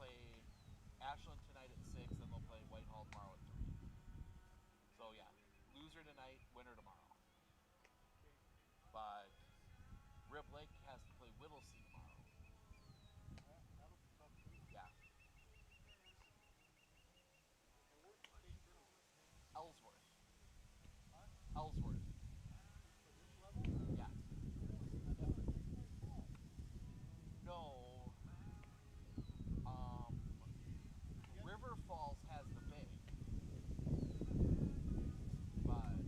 play Ashland tonight at 6, then they'll play Whitehall tomorrow at 3. So yeah, loser tonight, winner tomorrow. But Rib Lake has to play Whittlesey tomorrow. Yeah. Ellsworth. Ellsworth. Yes. No. River Falls has the big. But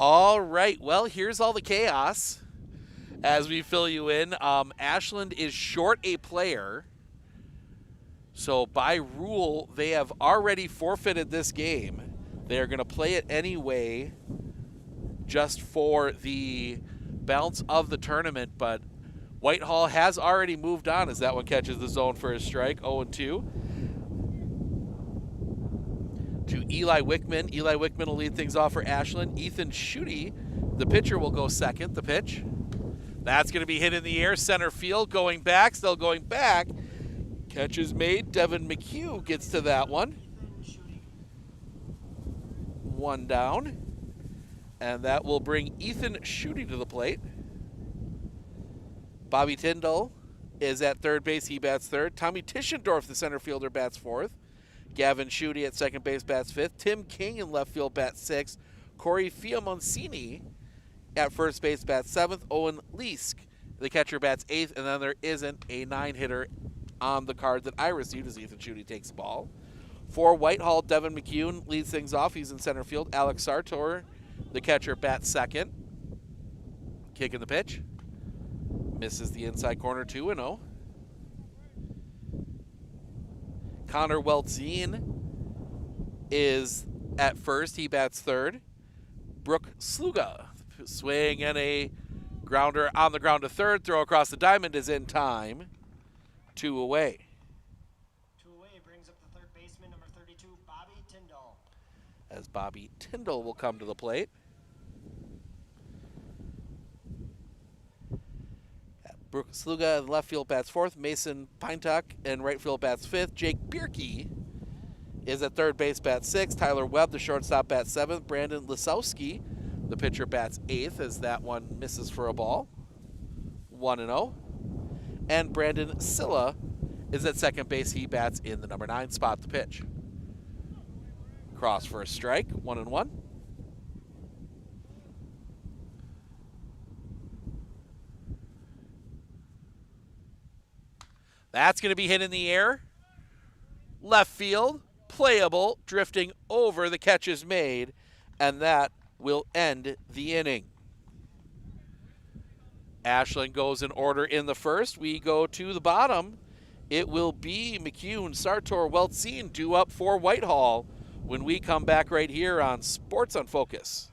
All right, well, here's all the chaos as we fill you in. Ashland is short a player. So by rule, they have already forfeited this game. They are going to play it anyway just for the balance of the tournament, but Whitehall has already moved on as that one catches the zone for a strike, 0-2. To Eli Wickman. Eli Wickman will lead things off for Ashland. Ethan Schutte, the pitcher, will go second. The pitch. That's going to be hit in the air. Center field going back. Still going back. Catch is made. Devin McHugh gets to that one. One down. And that will bring Ethan Schutte to the plate. Bobby Tyndall is at third base. He bats third. Tommy Tischendorf, the center fielder, bats fourth. Gavin Schutte at second base bats fifth. Tim King in left field bats sixth. Corey Fiamoncini at first base bats seventh. Owen Leask, the catcher, bats eighth. And then there isn't a 9-hitter on the card that I received as Ethan Schutte takes the ball. For Whitehall, Devin McHugh leads things off. He's in center field. Alex Sartor, the catcher, bats second. Kicking the pitch. Misses the inside corner, 2-0. Connor Weltzine is at first. He bats third. Brooke Sluga, swing and a grounder on the ground to third. Throw across the diamond is in time. 2 away. 2 away brings up the third baseman, number 32, Bobby Tyndall. As Bobby Tyndall will come to the plate. Brooke Sluga in left field bats fourth. Mason Pintuck in right field bats fifth. Jake Bierke is at third base, bats sixth. Tyler Webb, the shortstop, bats seventh. Brandon Lisowski, the pitcher, bats eighth as that one misses for a ball. 1-0. And Brandon Silla is at second base. He bats in the number 9 spot. The pitch. Cross for a strike. 1-1. That's going to be hit in the air. Left field, playable, drifting over. The catch is made, and that will end the inning. Ashland goes in order in the first. We go to the bottom. It will be McHugh, Sartor, Weltzine due up for Whitehall when we come back right here on Sports on Focus.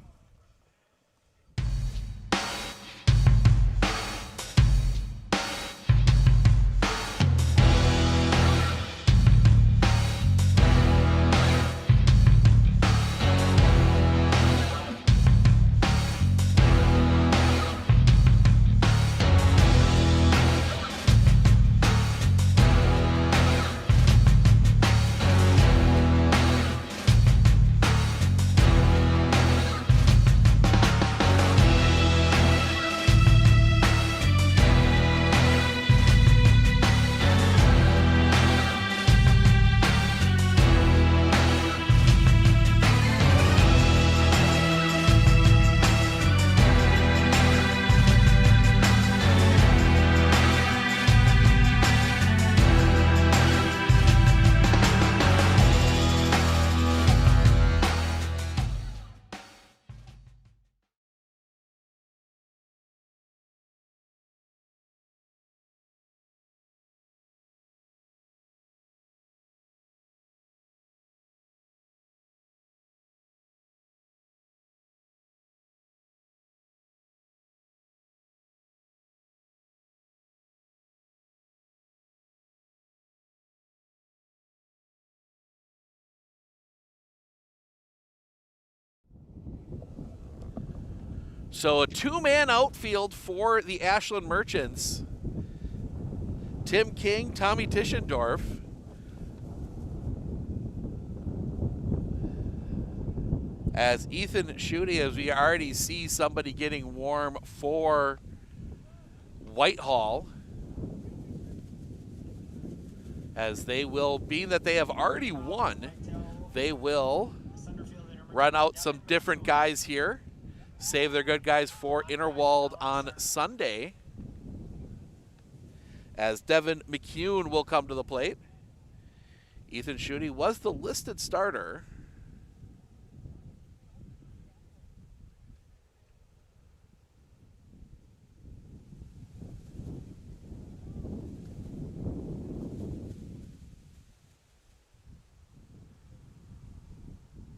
So a 2-man outfield for the Ashland Merchants. Tim King, Tommy Tischendorf. As Ethan Schutte, as we already see somebody getting warm for Whitehall. As they will, being that they have already won, they will run out some different guys here. Save their good guys for Interwald on Sunday. As Devin McHugh will come to the plate. Ethan Schutte was the listed starter.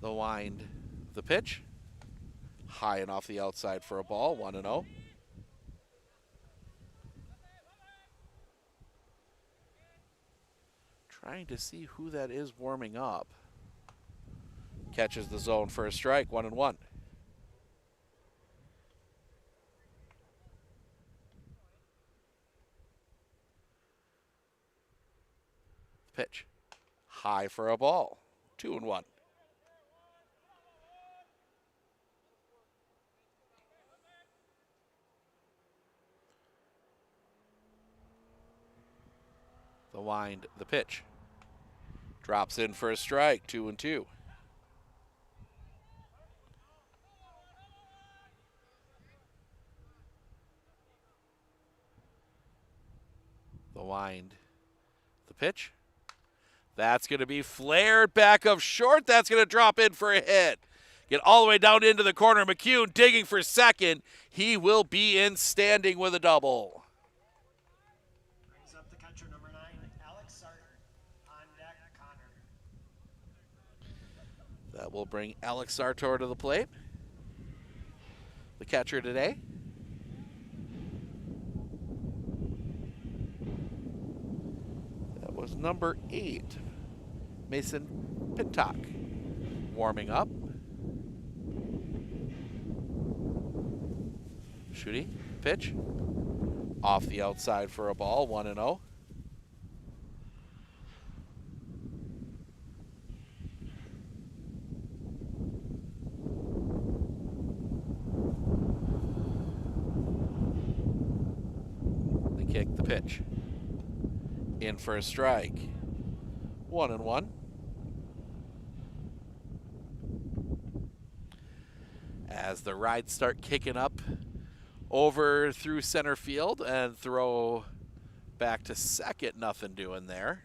The wind, the pitch. High and off the outside for a ball, 1-0. Trying to see who that is warming up. Catches the zone for a strike, 1-1. Pitch. High for a ball, 2-1. The wind, the pitch. Drops in for a strike, 2-2. The wind, the pitch. That's going to be flared back of short. That's going to drop in for a hit. Get all the way down into the corner. McCune digging for second. He will be in standing with a double. Brings up the catcher, number 9, Alex Sarton. On deck, Connor. That will bring Alex Sartor to the plate. The catcher today. That was number 8, Mason Pintock, warming up. Shooty, pitch. Off the outside for a ball, 1-0. The kick, the pitch. In for a strike, 1-1. As the rides start kicking up over through center field and throw back to second, nothing doing there.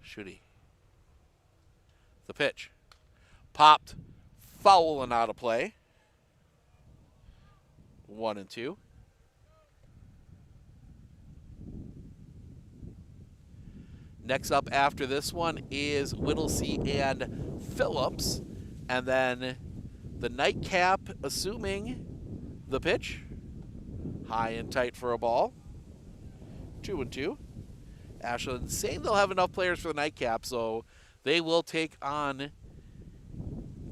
Shooty. The pitch. Popped, foul and out of play. 1-2. Next up after this one is Whittlesey and Phillips. And then the nightcap, assuming the pitch. High and tight for a ball. 2-2. Ashland saying they'll have enough players for the nightcap, so they will take on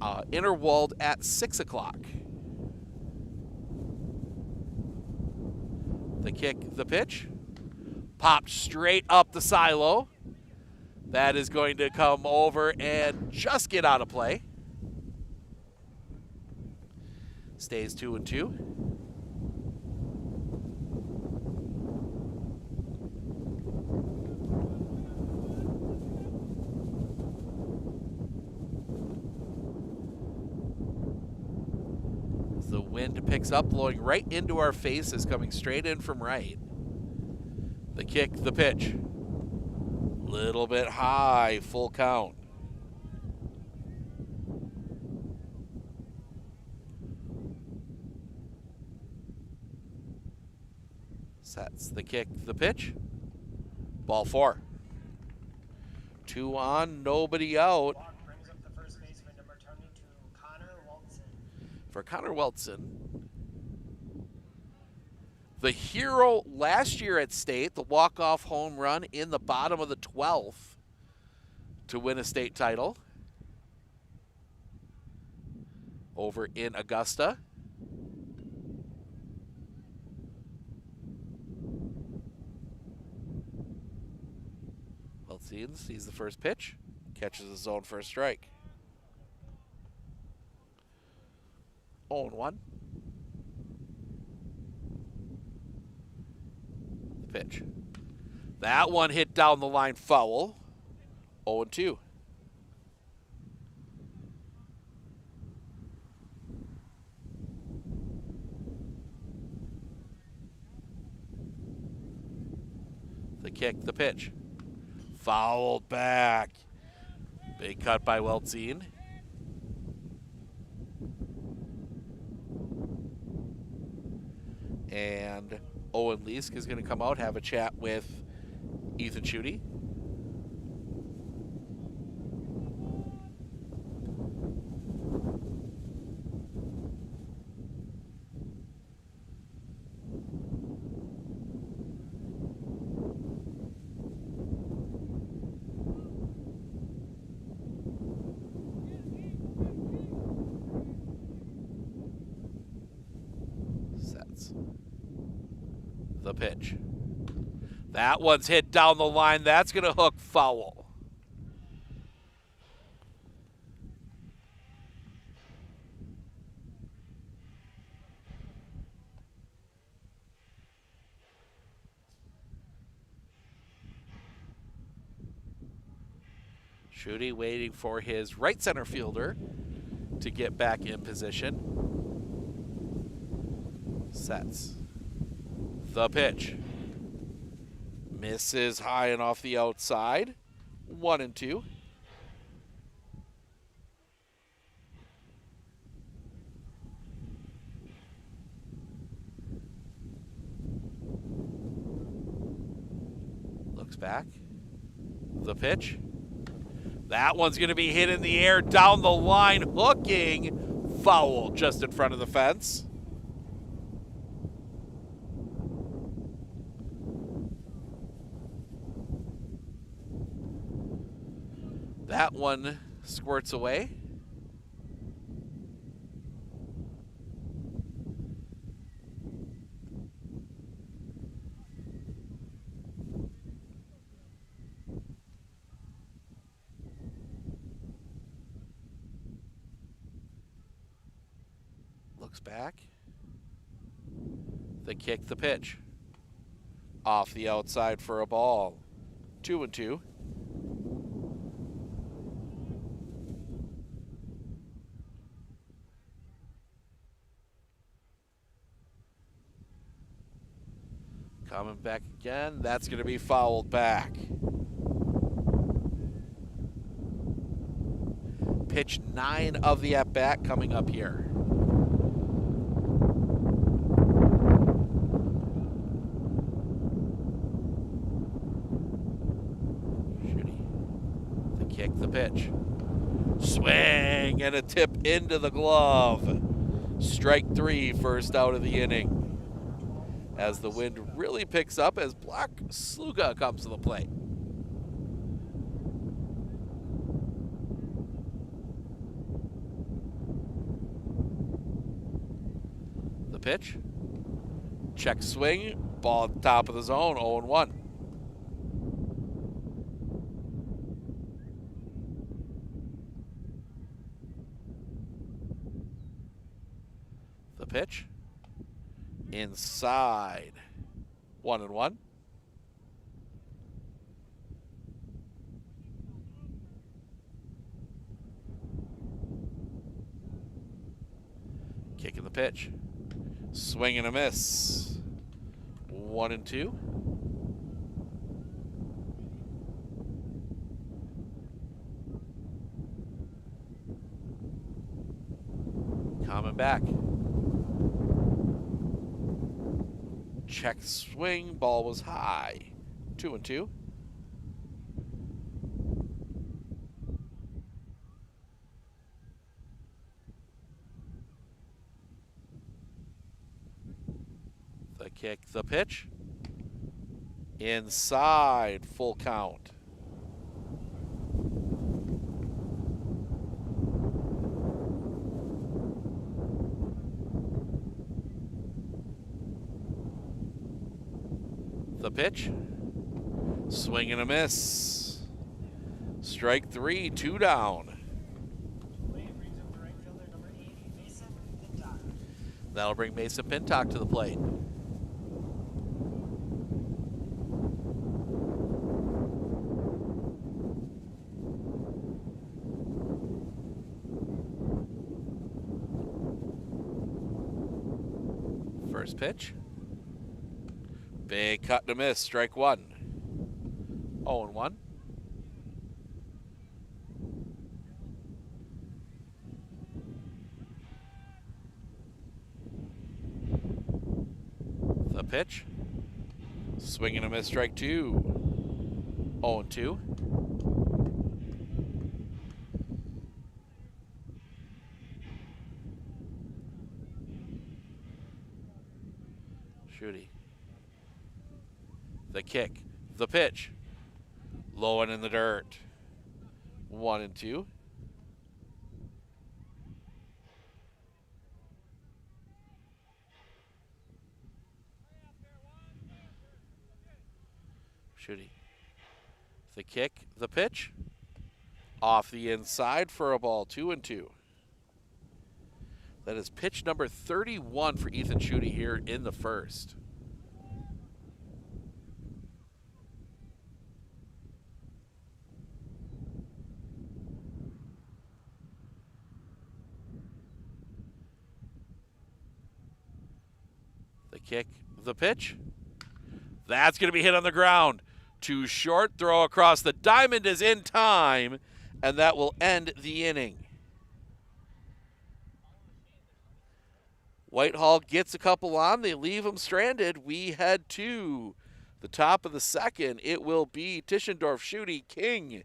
Interwald at 6 o'clock. The kick, the pitch. Popped straight up the silo. That is going to come over and just get out of play. Stays 2-2. As the wind picks up, blowing right into our faces, coming straight in from right. The kick, the pitch. Little bit high, full count. Sets the kick, the pitch. Ball 4. 2 on, nobody out. Walk brings up the first baseman, number 22, Connor Walton. For Connor Weltson. The hero last year at state, the walk-off home run in the bottom of the 12th to win a state title over in Augusta. Weltsen sees the first pitch, catches the zone for a strike. 0-1. Pitch. That one hit down the line foul. 0-2. The kick, the pitch. Fouled back. Big cut by Weltsen. And Owen Leask is going to come out, have a chat with Ethan Schutte. The pitch. That one's hit down the line. That's going to hook foul. Schutte waiting for his right center fielder to get back in position. Sets. The pitch. Misses high and off the outside. 1-2. Looks back. The pitch. That one's going to be hit in the air down the line, hooking. Foul just in front of the fence. That one squirts away. Looks back. The kick, the pitch. Off the outside for a ball. 2-2. Coming back again. That's going to be fouled back. Pitch 9 of the at-bat coming up here. Schutte. The kick, the pitch. Swing and a tip into the glove. Strike 3, first out of the inning. As the wind really picks up as Black Sluga comes to the plate. The pitch. Check swing. Ball at the top of the zone. 0-1. The pitch. Inside. 1-1. Kicking the pitch. Swing and a miss. 1-2. Coming back. Check swing, ball was high. 2-2. The kick, the pitch. Inside, full count. The pitch. Swing and a miss. Strike 3, 2 down. That'll bring Mason Pintock to the plate. First pitch. Big cut and a miss, strike 1. 0-1. The pitch. Swing and a miss, strike 2. 0-2. Shooty. The kick. The pitch. Low and in the dirt. 1-2. Shooty. The kick. The pitch. Off the inside for a ball. 2-2. That is pitch number 31 for Ethan Shooty here in the first. The kick, the pitch. That's going to be hit on the ground. Too short, throw across the diamond is in time, and that will end the inning. Whitehall gets a couple on. They leave them stranded. We head to the top of the second. It will be Tischendorf, Shooty, King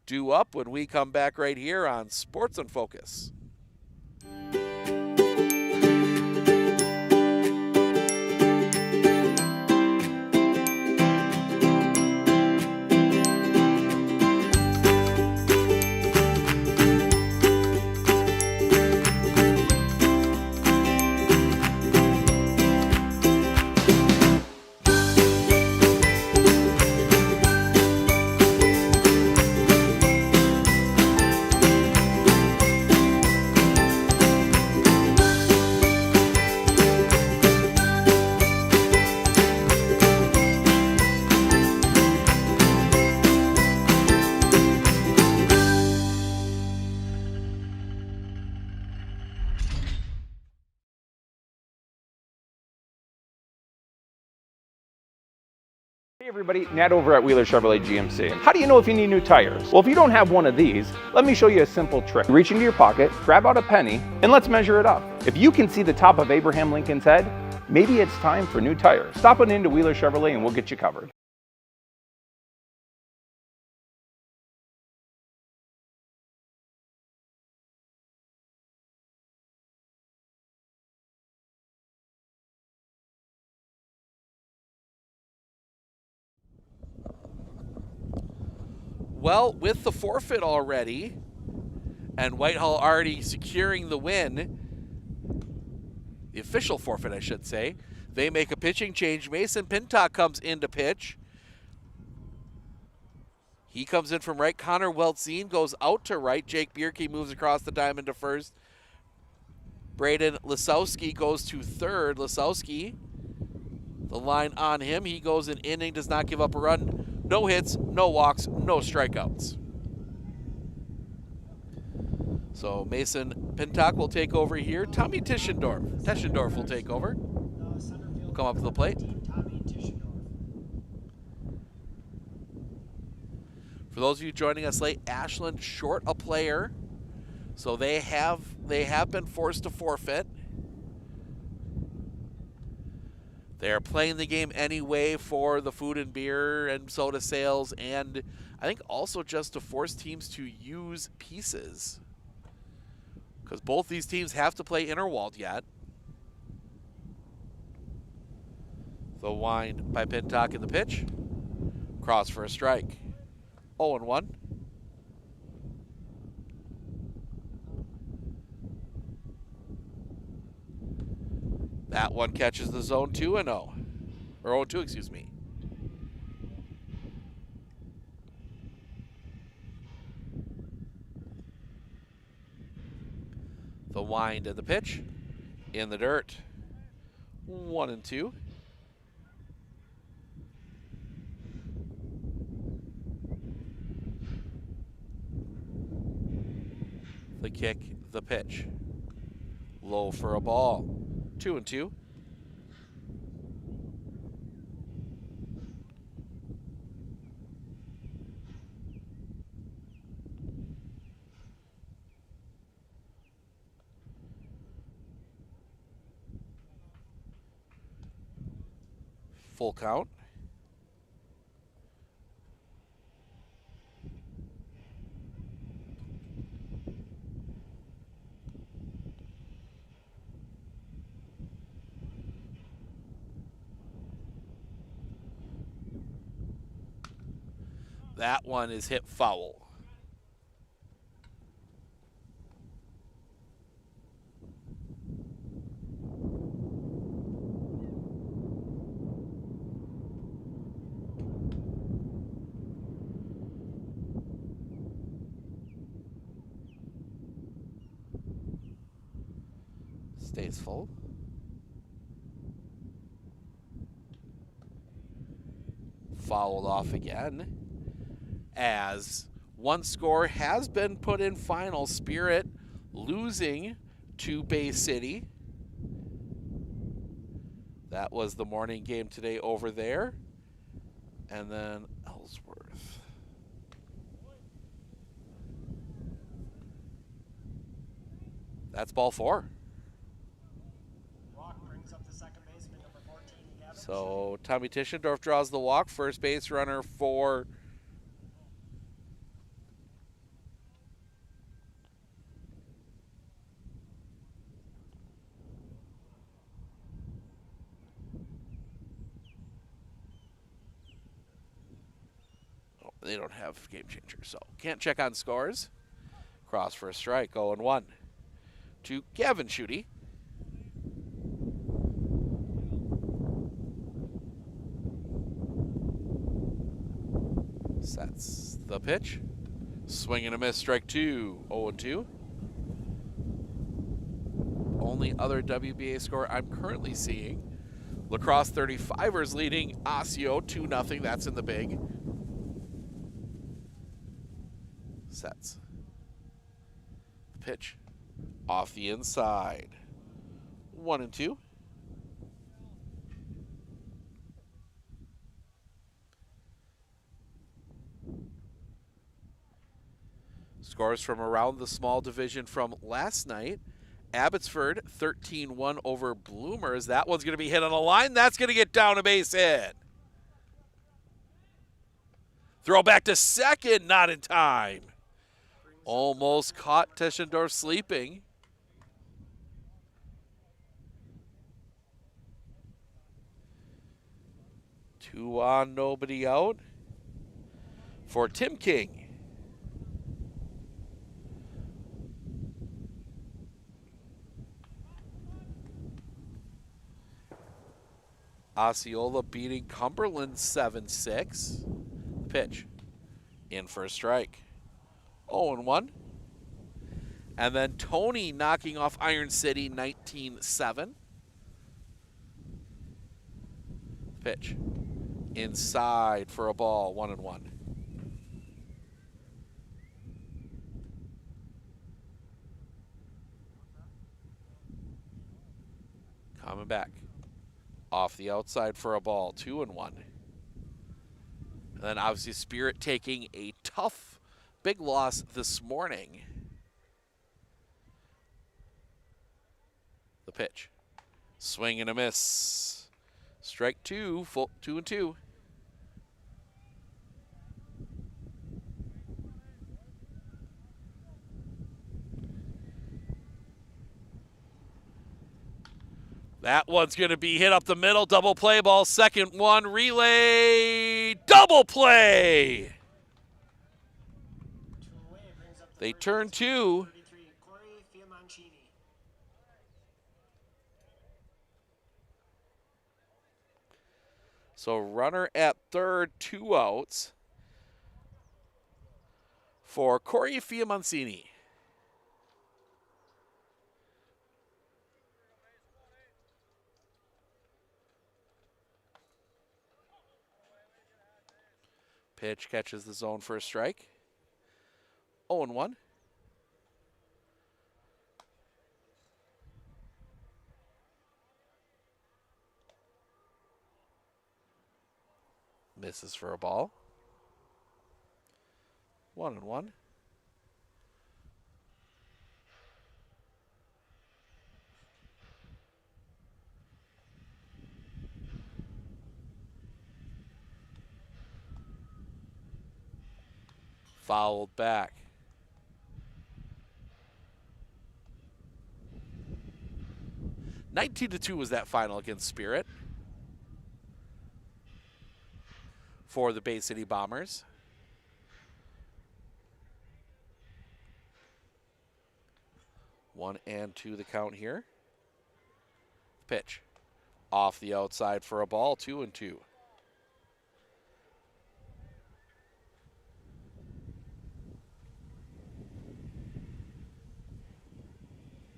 due up when we come back right here on Sports in Focus. Hey everybody, Nat over at Wheeler Chevrolet GMC. How do you know if you need new tires? Well, if you don't have one of these, let me show you a simple trick. Reach into your pocket, grab out a penny, and let's measure it up. If you can see the top of Abraham Lincoln's head, maybe it's time for new tires. Stop on into Wheeler Chevrolet and we'll get you covered. Well, with the forfeit already, and Whitehall already securing the win, the official forfeit, I should say, they make a pitching change. Mason Pintock comes in to pitch. He comes in from right. Connor Weltzine goes out to right. Jake Bierke moves across the diamond to first. Braden Lisowski goes to third. Lisowski, the line on him. He goes an inning, does not give up a run. No hits, no walks, no strikeouts. So Mason Pintock will take over here. Tommy Tischendorf will take over. Will come up to the plate. For those of you joining us late, Ashland short a player. So they have been forced to forfeit. They're playing the game anyway for the food and beer and soda sales, and I think also just to force teams to use pieces. Because both these teams have to play Interwald yet. The wind by Pintock in the pitch. Cross for a strike. 0-1. That one catches the zone 2-0. Or 0-2, excuse me. The wind and the pitch. In the dirt. 1-2. The kick, the pitch. Low for a ball. 2-2. Full count. That one is hit foul. Stays full. Fouled off again, as one score has been put in final. Spirit losing to Bay City. That was the morning game today over there. And then Ellsworth. That's ball 4. Walk brings up the second baseman, number 14, Gavin. So Tommy Tischendorf draws the walk. First base runner for they don't have game changer, so can't check on scores. Cross for a strike, 0-1 to Gavin Schutte. Sets the pitch. Swing and a miss, strike 2, 0-2. Only other WBA score I'm currently seeing. Lacrosse 35ers leading Osseo 2-0. That's in the big. Sets. Pitch off the inside. 1-2. Scores from around the small division from last night. Abbotsford 13-1 over Bloomers. That one's going to be hit on the line. That's going to get down a base hit. Throw back to second, not in time. Almost caught Tischendorf sleeping. Two on, nobody out for Tim King. Osceola beating Cumberland 7-6. Pitch in for a strike. 0-1. And then Tony knocking off Iron City 19-7. Pitch inside for a ball, 1-1. Coming back. Off the outside for a ball, 2-1. And then obviously Spirit taking a tough big loss this morning. The pitch. Swing and a miss. Strike 2, full 2-2. That one's going to be hit up the middle. Double play ball. Second one. Relay. Double play. They turn 2. So runner at third, 2 outs for Corey Fiamancini. Pitch catches the zone for a strike. 0-1. Misses for a ball. 1-1. Fouled back. (19-2) was that final against Spirit for the Bay City Bombers. 1-2 the count here. Pitch. Off the outside for a ball, 2-2.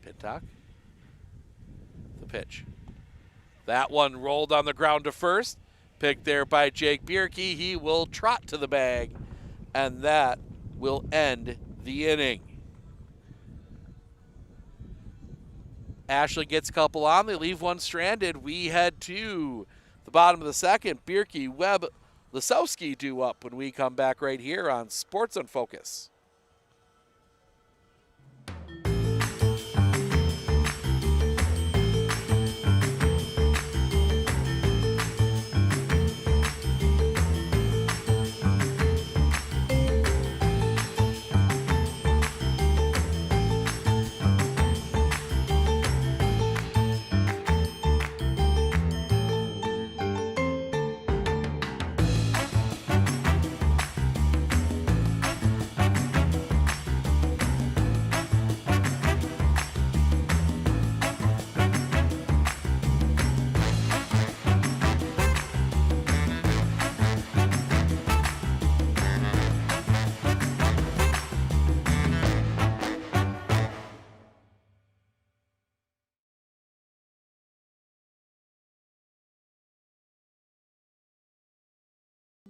Pintock. The pitch. That one rolled on the ground to first. Picked there by Jake Bierke. He will trot to the bag, and that will end the inning. Ashland gets a couple on. They leave one stranded. We head to the bottom of the second. Bierke, Webb, Lisowski due up when we come back right here on Sports on Focus.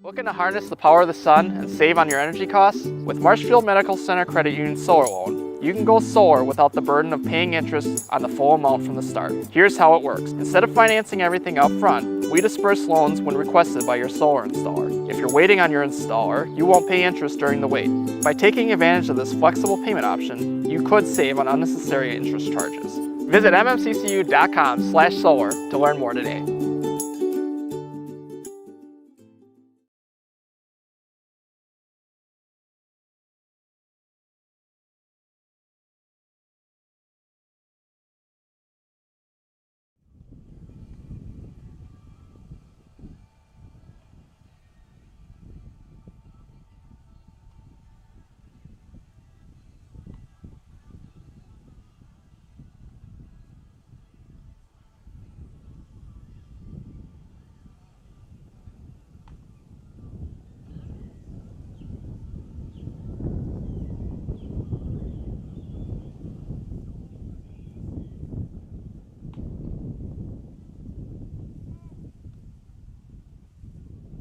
Looking to harness the power of the sun and save on your energy costs? With Marshfield Medical Center Credit Union Solar Loan, you can go solar without the burden of paying interest on the full amount from the start. Here's how it works. Instead of financing everything up front, we disperse loans when requested by your solar installer. If you're waiting on your installer, you won't pay interest during the wait. By taking advantage of this flexible payment option, you could save on unnecessary interest charges. Visit mmccu.com/solar to learn more today.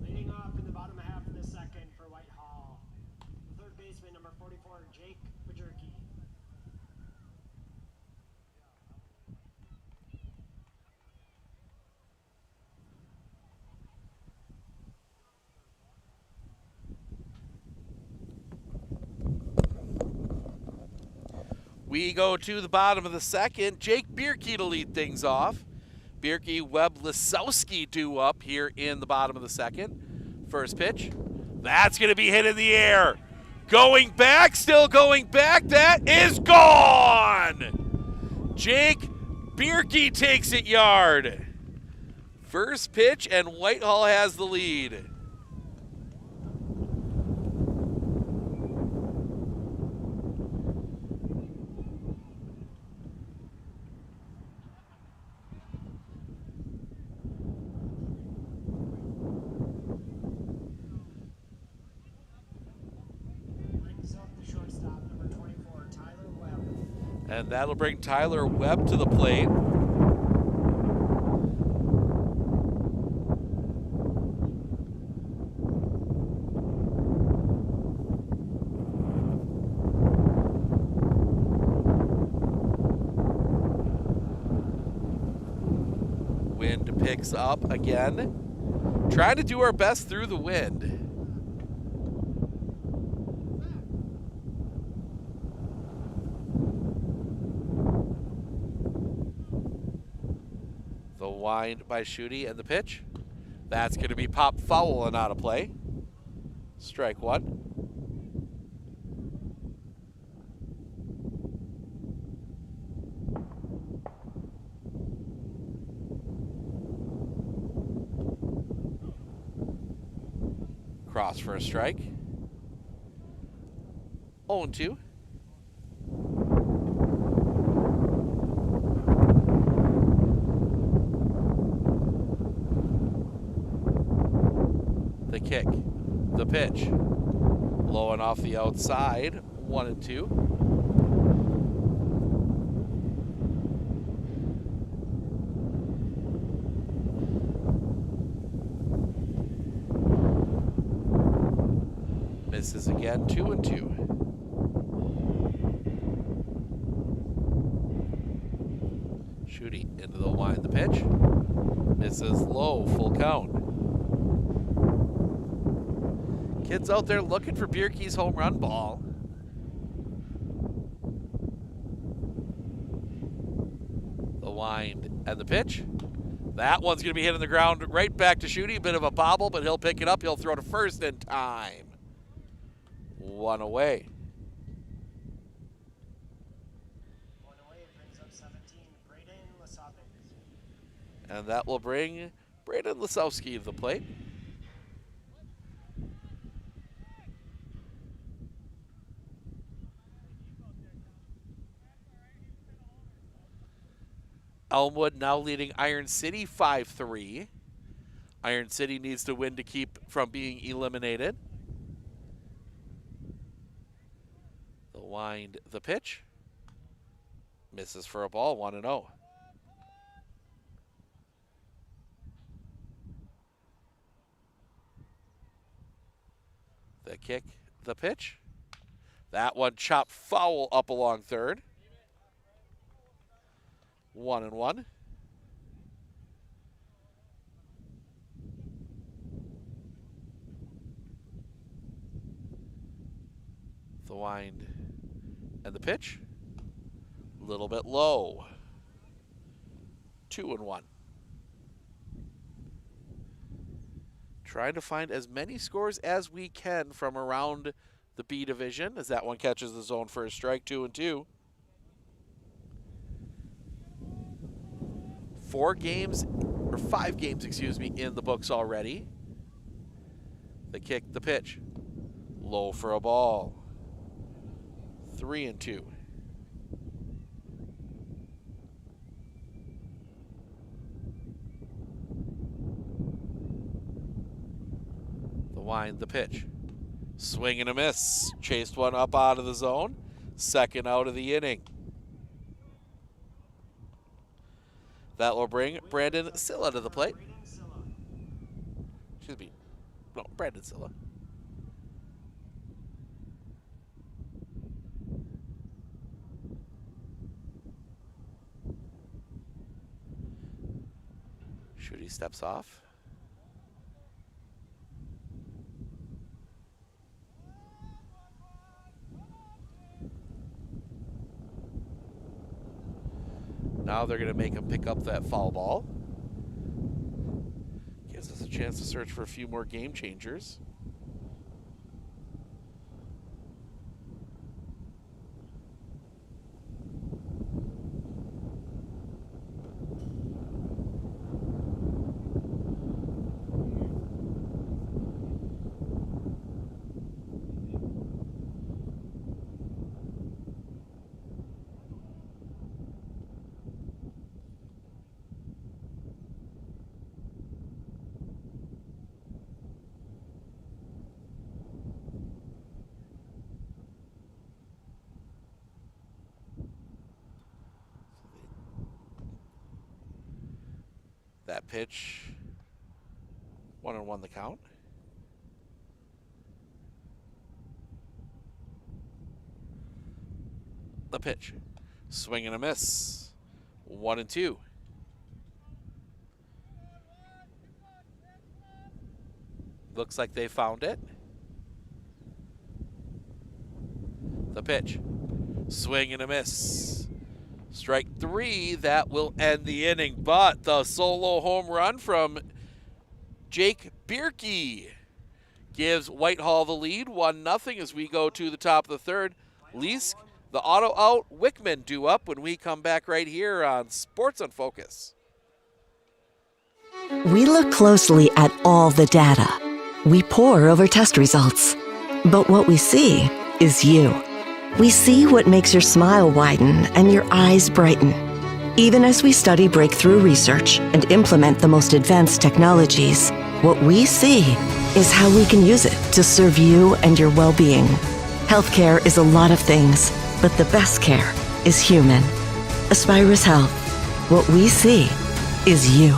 Leading off in the bottom half of the second for Whitehall, third baseman number 44, Jake Bierke. We go to the bottom of the second. Jake Bierke to lead things off. Bierke, Webb, Lisowski due up here in the bottom of the second. First pitch. That's going to be hit in the air. Going back, still going back. That is gone. Jake Bierke takes it yard. First pitch, and Whitehall has the lead. And that'll bring Tyler Webb to the plate. Wind picks up again. Trying to do our best through the wind. The wind by Schutte and the pitch. That's going to be popped foul and out of play. Strike one. Cross for a strike. 0-2. The kick. The pitch. Low and off the outside. 1-2. Misses again. 2-2. Shooty into the line. The pitch. Misses low. Full count. Kids out there looking for Bierke's home run ball. The wind and the pitch. That one's going to be hitting the ground right back to Shooty. A bit of a bobble, but he'll pick it up. He'll throw to first in time. 1 away. 1 away brings up 17, Braden Lasavik. And that will bring Braden Lisowski to the plate. Elmwood now leading Iron City 5-3. Iron City needs to win to keep from being eliminated. The wind, the pitch. Misses for a ball, 1-0. The kick, the pitch. That one chopped foul up along third. 1-1. The wind and the pitch. A little bit low. 2-1. Trying to find as many scores as we can from around the B division as that one catches the zone for a strike. 2-2. 5 games, excuse me, in the books already. The kick, the pitch. Low for a ball. 3-2. The wind, the pitch. Swing and a miss. Chased one up out of the zone. Second out of the inning. That will bring Brandon Silla to the plate. Excuse me. No, Brandon Silla. Shooty steps off. Now they're going to make him pick up that foul ball. Gives us a chance to search for a few more game changers. That pitch, 1-1 the count. The pitch, swing and a miss, 1-2. Looks like they found it. The pitch, swing and a miss. Strike 3, that will end the inning, but the solo home run from Jake Bierke gives Whitehall the lead, 1-0 as we go to the top of the third. Leask, the auto out, Wickman due up when we come back right here on Sports on Focus. We look closely at all the data. We pore over test results. But what we see is you. We see what makes your smile widen and your eyes brighten. Even as we study breakthrough research and implement the most advanced technologies, What we see is how we can use it to serve you and your well-being. Healthcare is a lot of things, but the best care is human. Aspirus Health. What we see is you.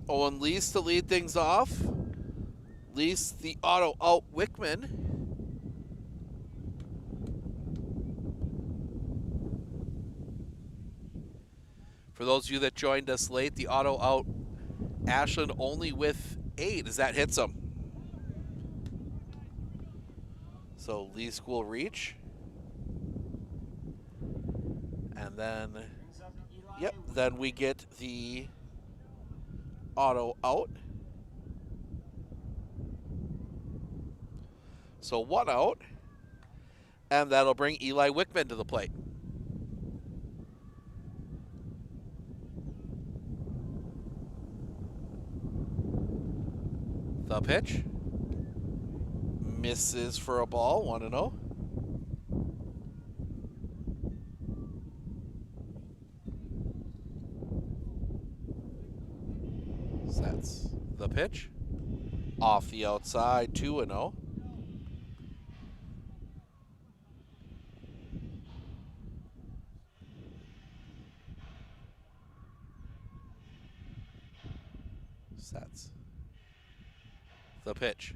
Owen Lease to lead things off. Lease the auto out Wickman. For those of you that joined us late, the auto out Ashland only with 8 as that hits him. So Lease will reach. And then, yep, then we get the auto out. So 1 out. And that'll bring Eli Wickman to the plate. The pitch. Misses for a ball, 1-0. Sets the pitch. Off the outside, 2-0. Sets the pitch.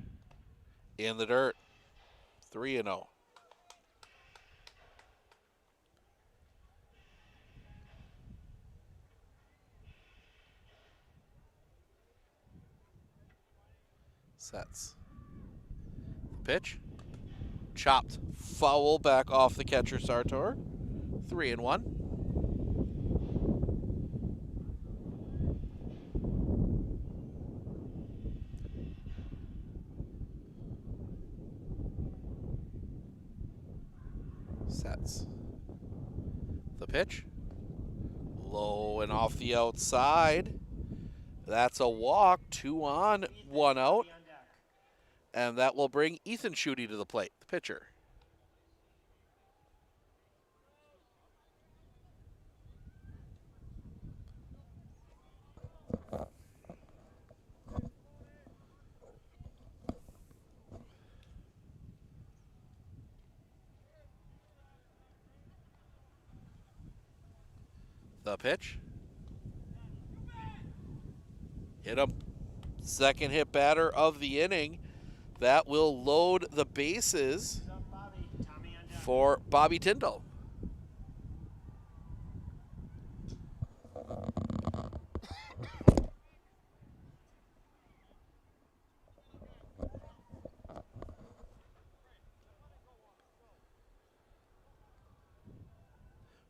In the dirt, 3-0. Sets. Pitch. Chopped. Foul back off the catcher, Sartor. 3-1. Sets. The pitch. Low and off the outside. That's a walk. 2 on, 1 out. And that will bring Ethan Schutte to the plate, the pitcher. The pitch. Hit him. Second hit batter of the inning. That will load the bases for Bobby Tyndall.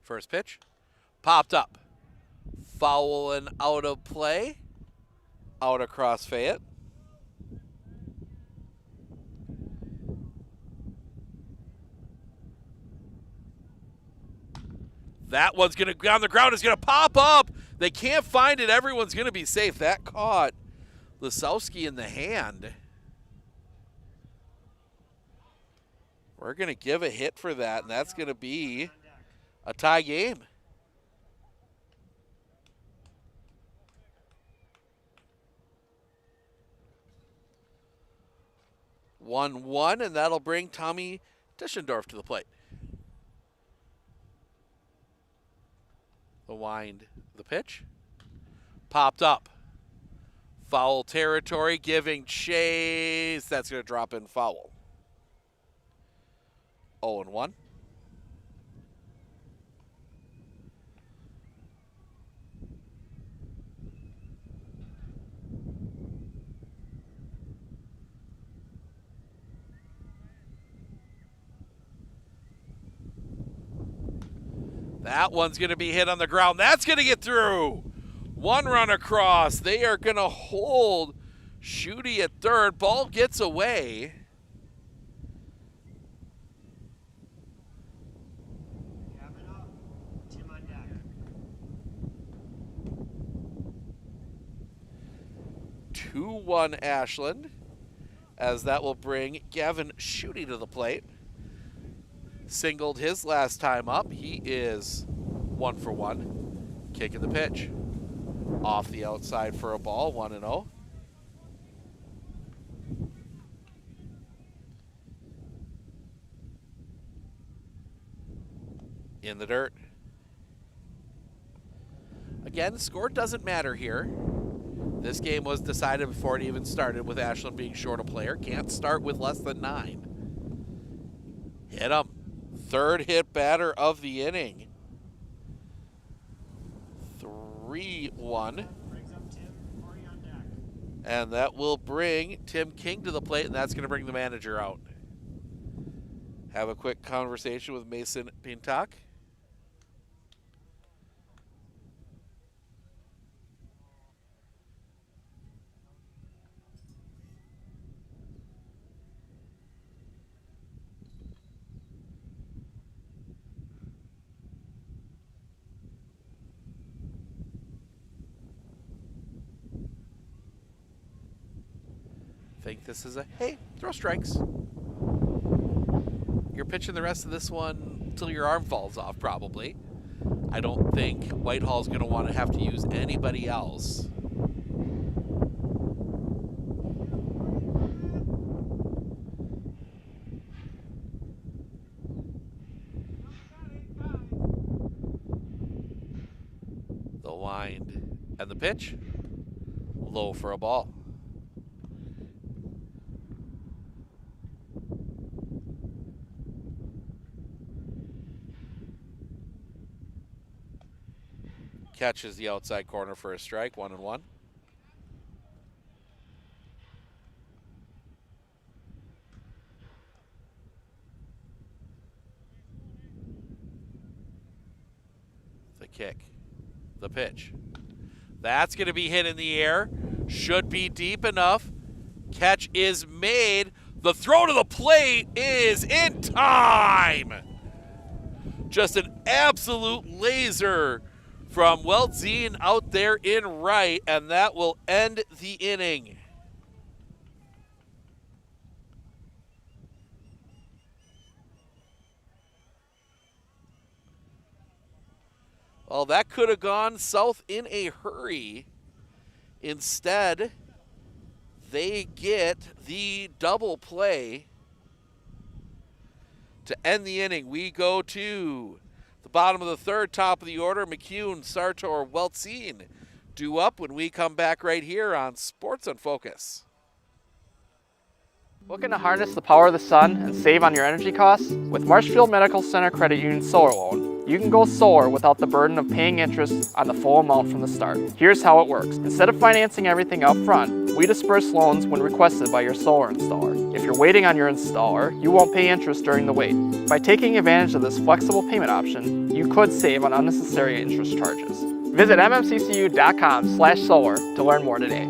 First pitch. Popped up. Foul and out of play. Out across Fayette. That one's going to be on the ground. It's going to pop up. They can't find it. Everyone's going to be safe. That caught Lisowski in the hand. We're going to give a hit for that, and that's going to be a tie game. One, and that'll bring Tommy Tischendorf to the plate. The wind, the pitch. Popped up. Foul territory, giving chase. That's going to drop in foul. 0-1. That one's going to be hit on the ground. That's going to get through. One run across. They are going to hold Schutte at third. Ball gets away. Gavin up. Tim on deck. 2-1 Ashland, as that will bring Gavin Schutte to the plate. Singled his last time up. He is 1 for 1. Kicking the pitch. Off the outside for a ball, 1-0. In the dirt. Again, score doesn't matter here. This game was decided before it even started with Ashland being short a player. Can't start with less than 9. Hit him. Third hit batter of the inning. 3-1. Brings up Tim. Corey on deck. And that will bring Tim King to the plate, and that's going to bring the manager out. Have a quick conversation with Mason Pintock. Think this is a, hey, throw strikes. You're pitching the rest of this one until your arm falls off, probably. I don't think Whitehall's going to want to have to use anybody else. The wind and the pitch. Low for a ball. Catches the outside corner for a strike, 1-1. The kick, the pitch. That's going to be hit in the air. Should be deep enough. Catch is made. The throw to the plate is in time. Just an absolute laser from Weltzine out there in right, and that will end the inning. Well, that could have gone south in a hurry. Instead, they get the double play to end the inning. We go to the bottom of the third, top of the order. McCune, Sartor, Weltzine due up when we come back right here on Sports on Focus. Looking to harness the power of the sun and save on your energy costs? With Marshfield Medical Center Credit Union Solar Loan, you can go solar without the burden of paying interest on the full amount from the start. Here's how it works. Instead of financing everything up front, we disperse loans when requested by your solar installer. If you're waiting on your installer, you won't pay interest during the wait. By taking advantage of this flexible payment option, you could save on unnecessary interest charges. Visit mmccu.com/solar to learn more today.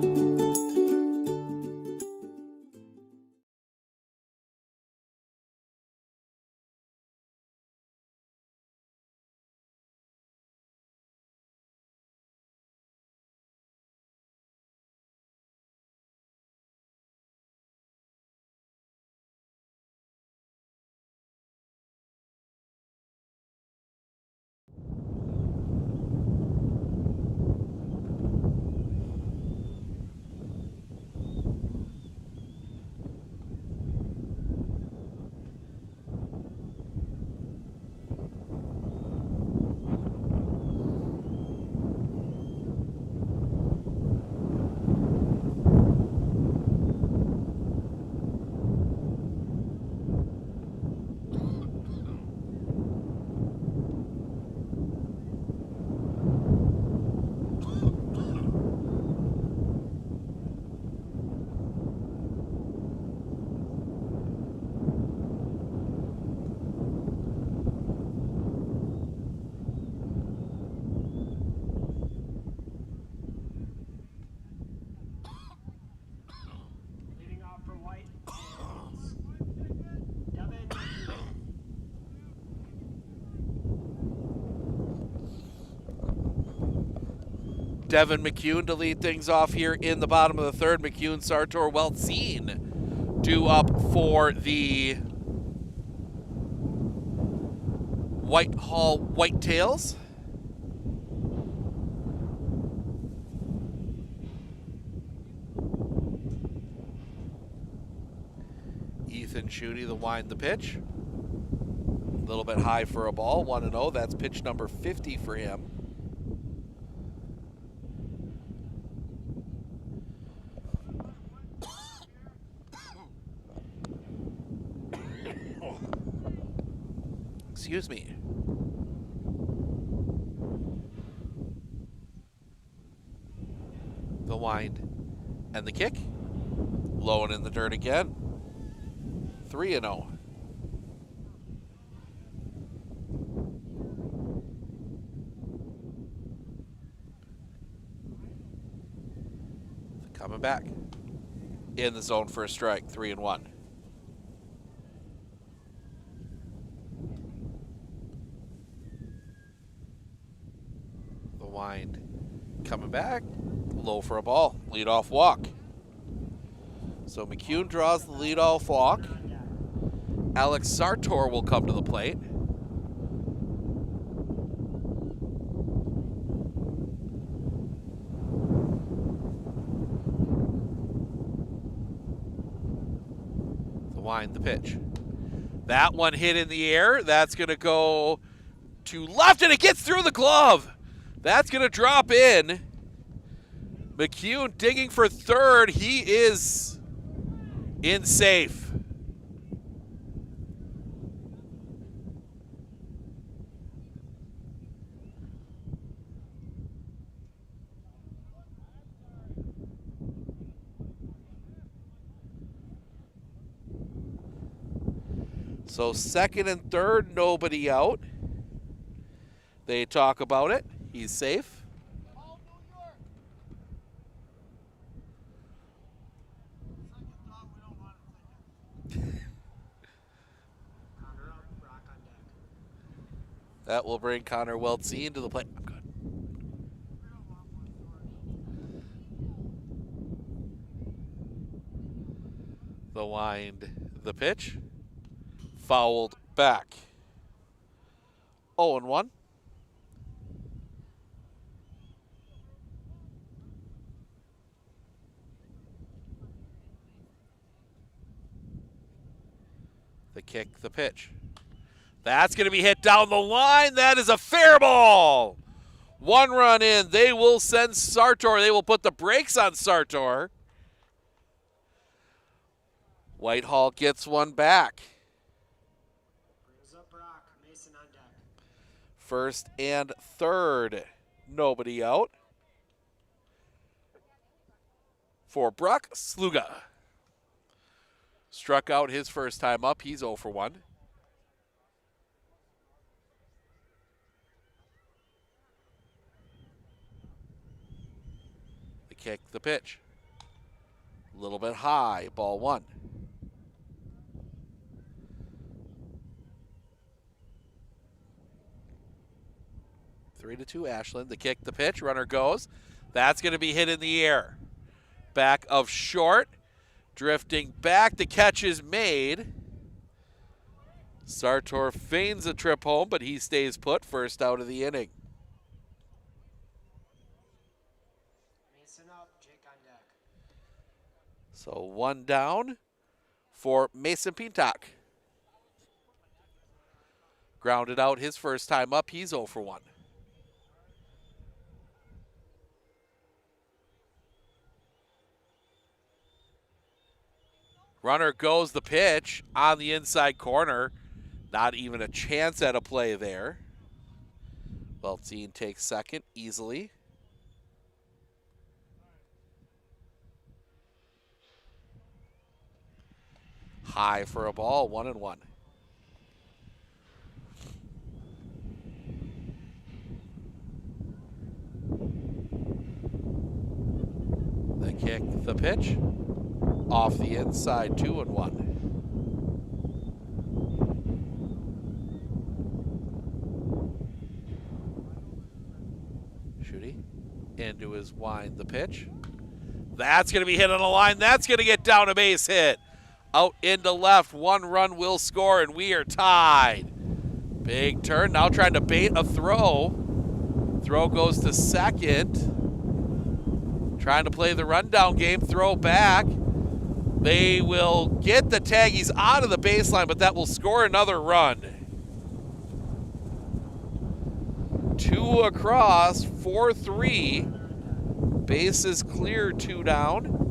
Devin McCune to lead things off here in the bottom of the third. McCune, Sartor, Weltzine due up for the Whitehall Whitetails. Ethan Schutte, the wind, the pitch. A little bit high for a ball, 1-0. That's pitch number 50 for him. Excuse me. The wind and the kick. Low and in the dirt again. 3-0. Coming back. In the zone for a strike, 3-1. The wind coming back. Low for a ball. Leadoff walk. So McCune draws the leadoff walk. Alex Sartor will come to the plate. The wind, the pitch. That one hit in the air. That's going to go to left, and it gets through the glove. That's going to drop in. McCune digging for third. He is in safe. So second and third, nobody out. They talk about it. He's safe. That will bring Connor Weltzine to the plate. I'm good. The wind, the pitch. Fouled back. 0-1. The kick, the pitch. That's going to be hit down the line. That is a fair ball. 1 run in. They will send Sartor. They will put the brakes on Sartor. Whitehall gets one back. Brings up Brock. Mason on deck. First and third. Nobody out. For Brock Sluga. Struck out his first time up. He's 0 for 1. The kick, the pitch. A little bit high. Ball 1. Three to 2 Ashland. The kick, the pitch. Runner goes. That's going to be hit in the air. Back of short. Drifting back. The catch is made. Sartor feigns a trip home, but he stays put. First out of the inning. Mason up. Jake on deck. So 1 down for Mason Pintock. Grounded out his first time up. He's 0 for 1. Runner goes, the pitch on the inside corner. Not even a chance at a play there. Weltzine takes second easily. High for a ball, 1-1. The kick, the pitch. Off the inside, 2-1. Schutte Into his wind, the pitch. That's going to be hit on the line. That's going to get down a base hit. Out into left. 1 run will score, and we are tied. Big turn. Now trying to bait a throw. Throw goes to second. Trying to play the rundown game. Throw back. They will get the tag. He's out of the baseline, but that will score another run. 2 across, 4-3. Bases clear, 2 down.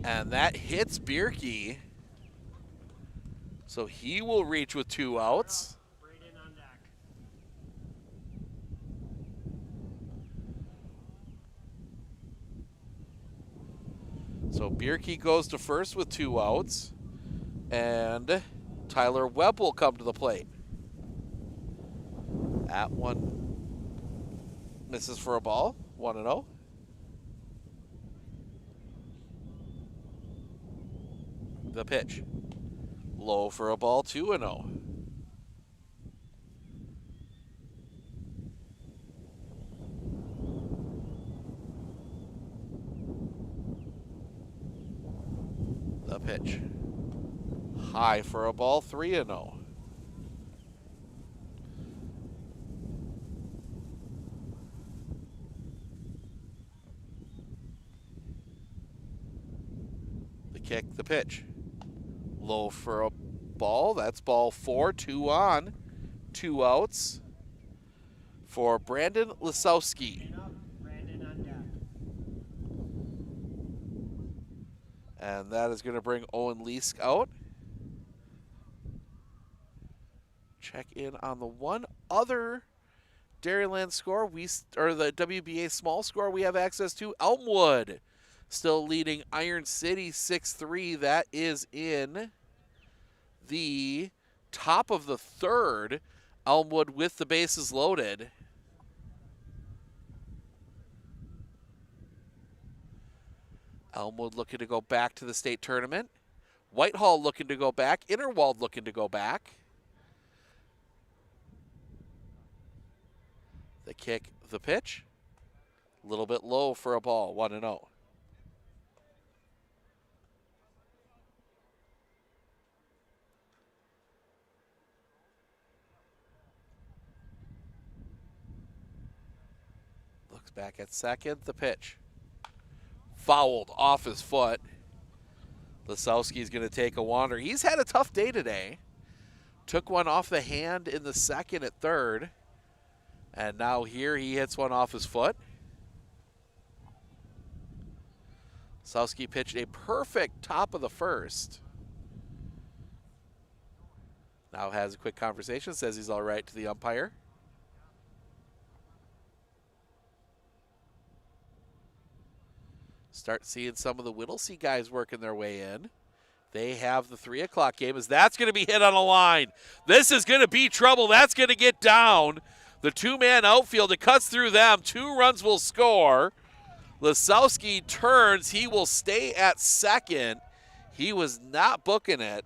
And that hits Bierke. So he will reach with 2 outs. Braden on deck. So Bierke goes to first with 2 outs. And Tyler Webb will come to the plate. At 1. Misses for a ball. 1-0. The pitch. Low for a ball, 2-0. The pitch. High for a ball, 3-0. The kick, the pitch. Low for a ball. That's ball 4. 2 on. 2 outs for Brandon Lisowski. Brandon on deck. And that is going to bring Owen Leask out. Check in on the one other Dairyland score, or the WBA small score we have access to. Elmwood still leading Iron City 6-3. That is in the top of the 3rd. Elmwood with the bases loaded. Elmwood looking to go back to the state tournament. Whitehall looking to go back. Innerwald looking to go back. The kick, the pitch. A little bit low for a ball, 1-0. Looks back at second, the pitch. Fouled off his foot. Lisowski's going to take a wander. He's had a tough day today. Took one off the hand in the second at third. And now here he hits one off his foot. Lisowski pitched a perfect top of the first. Now has a quick conversation, says he's all right to the umpire. Start seeing some of the Whittlesey guys working their way in. They have the 3 o'clock game as that's going to be hit on a line. This is going to be trouble. That's going to get down. The 2-man outfield, it cuts through them. 2 runs will score. Lisowski turns. He will stay at second. He was not booking it.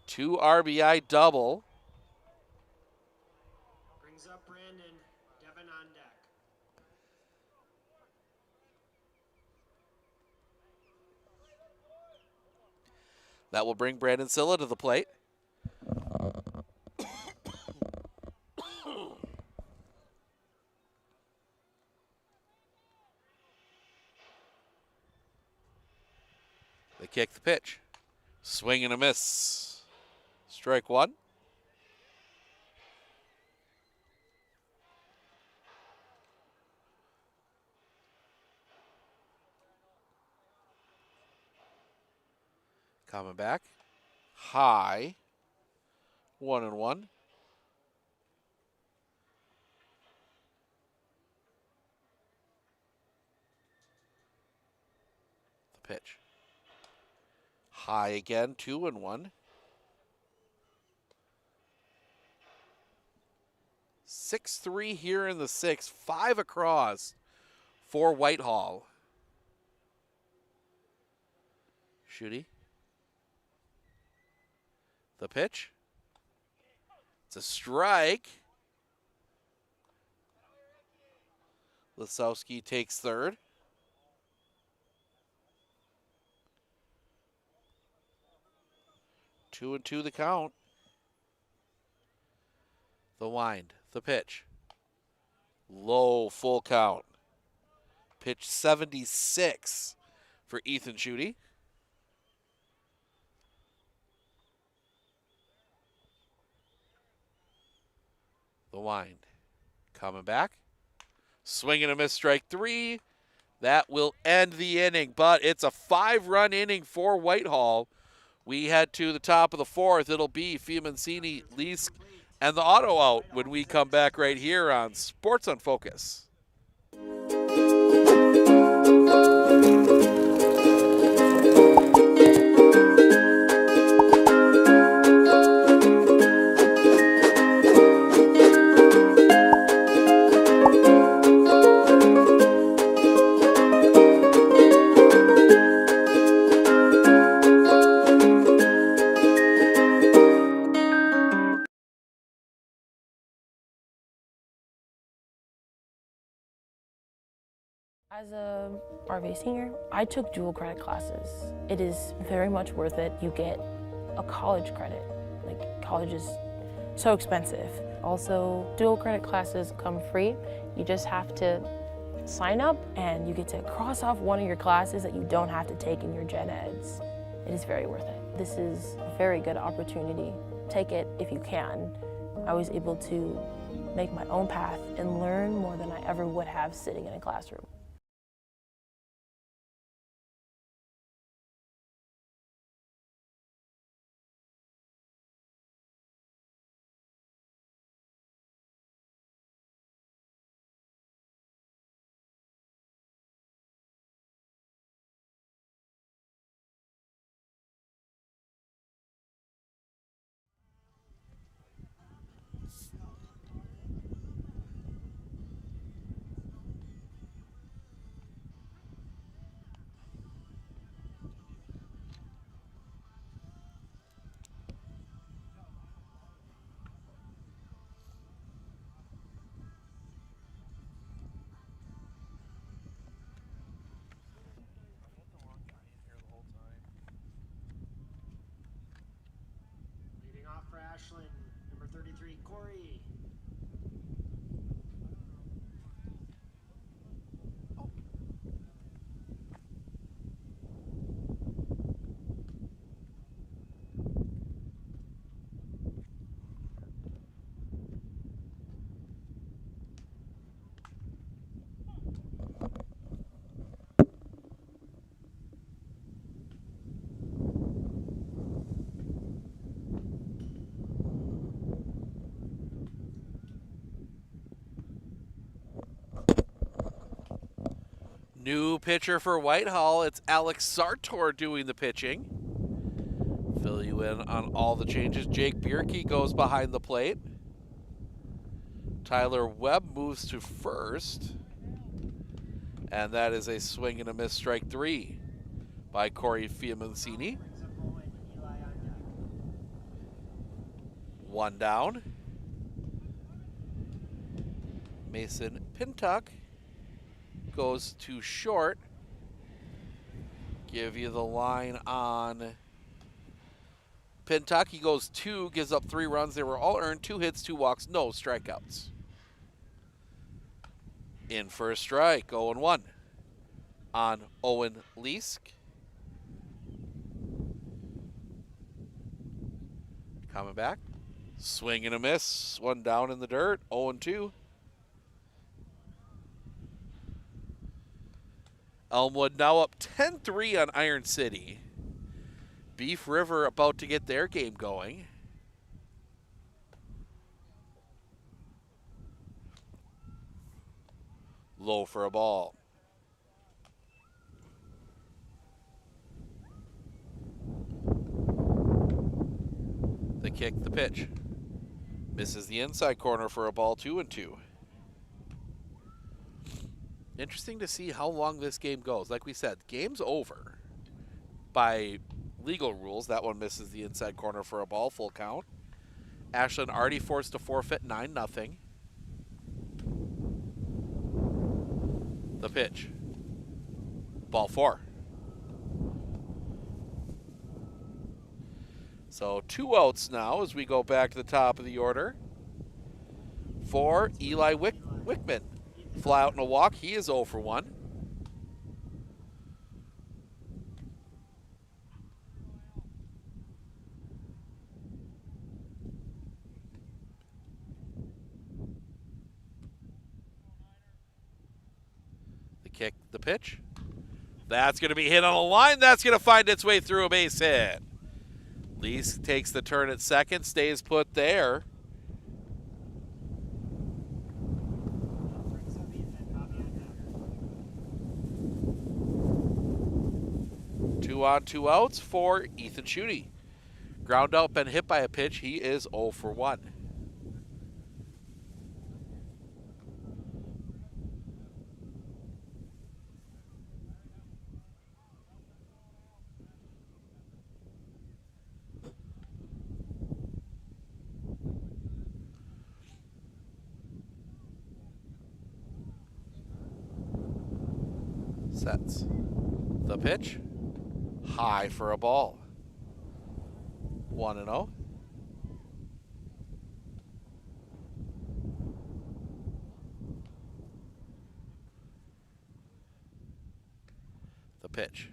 2 RBI double. Brings up Brandon. Devin on deck. That will bring Brandon Silla to the plate. They kick the pitch. Swing and a miss. Strike 1. Coming back. High. 1-1. The pitch. High again, 2-1. 6-3 here in the sixth. 5 across for Whitehall. Shooty. The pitch. It's a strike. Lisowski takes third. Two and two the count. The wind, the pitch. Low, full count. Pitch 76 for Ethan Shooty. The wind. Coming back. Swing and a miss, strike 3. That will end the inning, but it's a 5-run inning for Whitehall. We head to the top of the 4th. It'll be Fiamancini, Leask, and the auto out when we come back right here on Sports on Focus. As a RV senior, I took dual credit classes. It is very much worth it. You get a college credit. Like, college is so expensive. Also, dual credit classes come free. You just have to sign up and you get to cross off one of your classes that you don't have to take in your gen eds. It is very worth it. This is a very good opportunity. Take it if you can. I was able to make my own path and learn more than I ever would have sitting in a classroom. Leading off for Ashland, number 33, Corey. New pitcher for Whitehall. It's Alex Sartor doing the pitching. Fill you in on all the changes. Jake Bierke goes behind the plate. Tyler Webb moves to first. And that is a swing and a miss, strike 3 by Corey Fiamancini. One down. Mason Pintuck goes to short. Give you the line on Pintuck. He goes 2, gives up 3 runs. They were all earned. 2 hits, 2 walks, no strikeouts. In for a strike, 0-1 on Owen Leask. Coming back. Swing and a miss. One down in the dirt, 0-2. Elmwood now up 10-3 on Iron City. Beef River about to get their game going. Low for a ball. The kick, the pitch. Misses the inside corner for a ball, 2-2. Interesting to see how long this game goes. Like we said, game's over. By legal rules, that one misses the inside corner for a ball, full count. Ashland already forced a forfeit, 9-0. The pitch. Ball 4. So 2 outs now as we go back to the top of the order for Eli Wickman. Fly out and a walk. He is 0 for 1. The kick, the pitch. That's going to be hit on a line. That's going to find its way through a base hit. Lease takes the turn at second, stays put there. Two on, 2 outs for Ethan Schutte. Ground out, been hit by a pitch. He is 0 for 1. Sets. The pitch. High for a ball. 1-0. The pitch.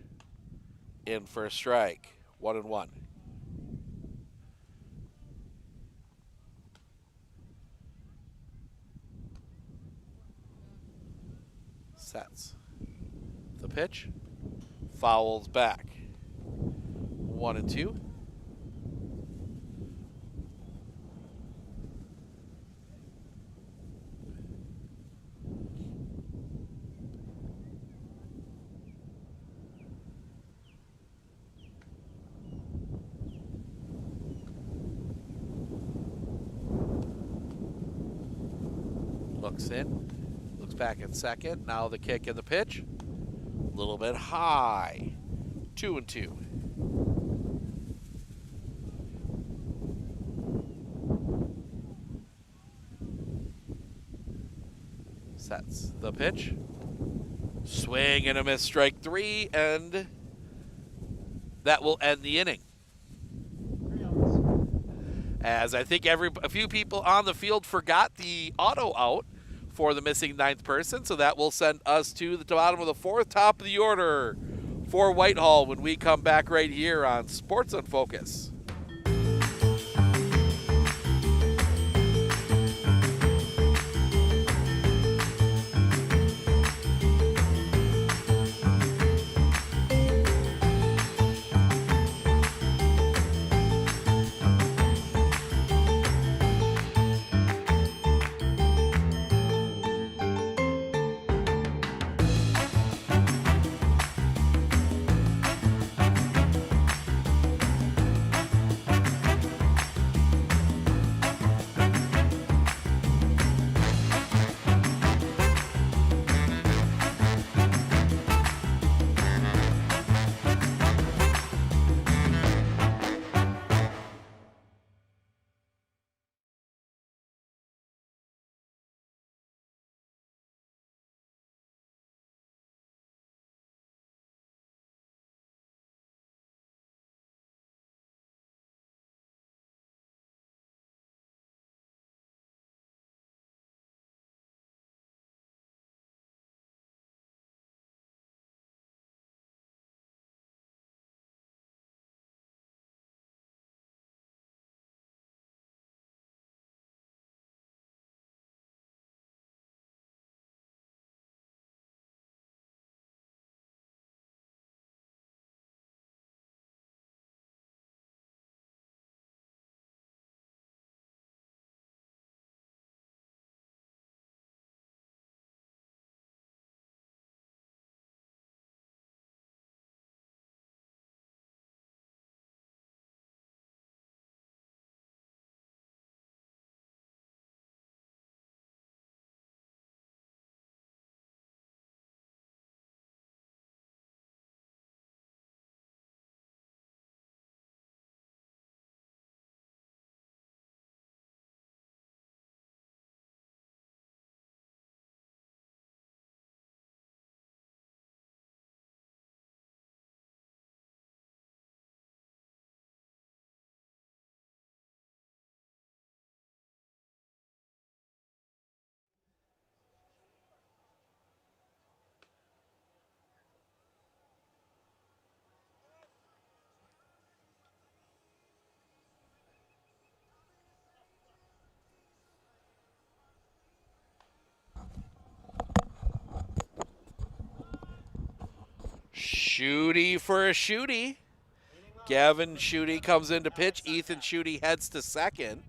In for a strike. 1-1. Sets. The pitch. Fouls back. 1-2. Looks in. Looks back at second. Now the kick and the pitch. A little bit high. 2-2. Sets the pitch. Swing and a miss, strike 3, and that will end the inning. As I think a few people on the field forgot the auto out for the missing 9th person, so that will send us to the bottom of the 4th, top of the order for Whitehall when we come back right here on Sports on Focus. Shooty for a shooty. Gavin Shooty comes into pitch. Ethan Shooty heads to second.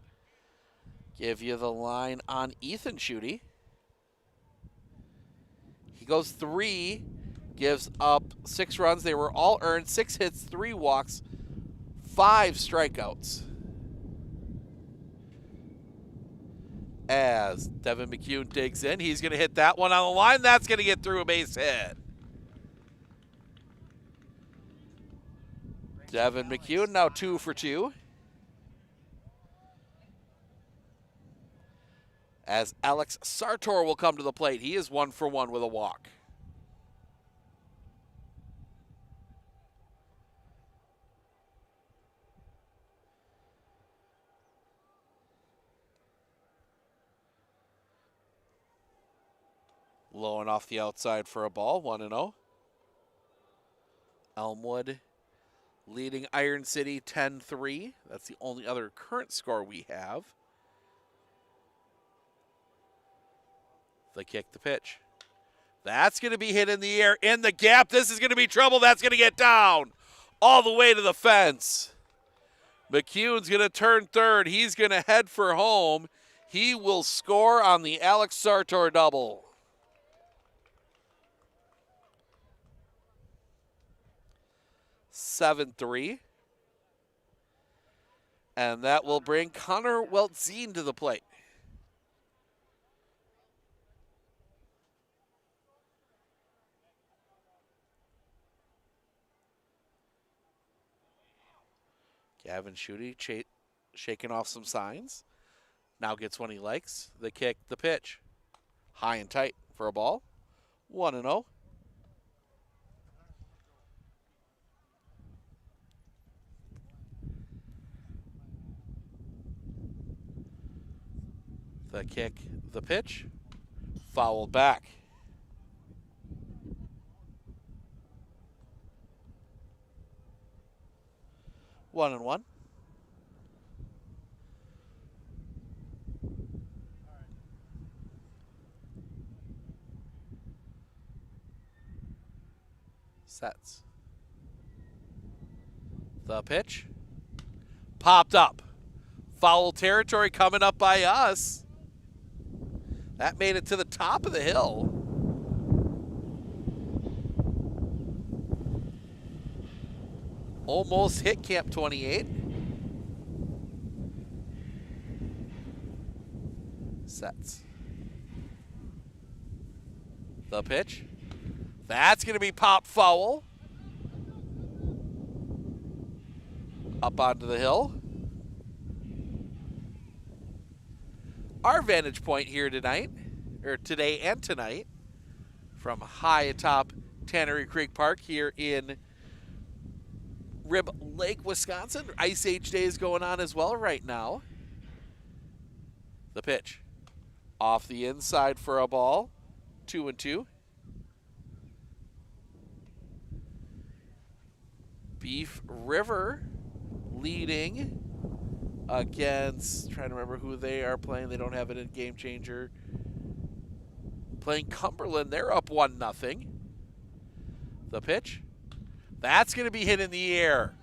Give you the line on Ethan Shooty. He goes 3, gives up 6 runs. They were all earned. 6 hits, 3 walks, 5 strikeouts. As Devin McCune digs in, he's going to hit that one on the line. That's going to get through a base hit. Devin McCune now 2 for 2. As Alex Sartor will come to the plate. He is 1 for 1 with a walk. Low and off the outside for a ball, 1-0. Elmwood leading Iron City 10-3. That's the only other current score we have. The kick, the pitch. That's going to be hit in the air, in the gap. This is going to be trouble. That's going to get down all the way to the fence. McCune's going to turn third. He's going to head for home. He will score on the Alex Sartor double. 7-3. And that will bring Connor Weltzine to the plate. Gavin Shooty shaking off some signs. Now gets one he likes. The kick, the pitch. High and tight for a ball. 1-0. The kick, the pitch, fouled back. One and one. Sets. The pitch, popped up. Foul territory coming up by us. That made it to the top of the hill. Almost hit Camp 28. Sets. The pitch. That's going to be pop foul. Up onto the hill. Our vantage point here tonight, or today and tonight, from high atop Tannery Creek Park here in Rib Lake, Wisconsin. Ice Age days going on as well right now. The pitch. Off the inside for a ball. 2-2. Beef River leading against, trying to remember who they are playing. They don't have it in Game Changer. Playing Cumberland. They're up 1-0. The pitch. That's going to be hit in the air.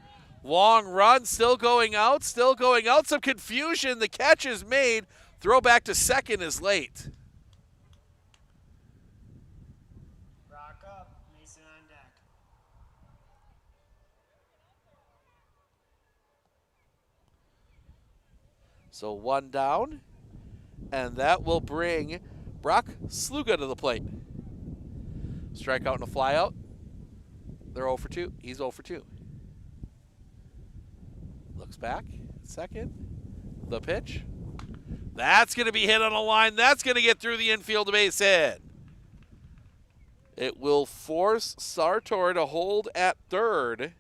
Long run, still going out, still going out. Some confusion. The catch is made. Throw back to second is late. Rock up, Mason on deck. So one down, and that will bring Brock Sluga to the plate. Strikeout and a flyout. They're 0 for 2. He's 0 for 2. Looks back. Second. The pitch. That's going to be hit on a line. That's going to get through the infield base hit. It will force Sartor to hold at third.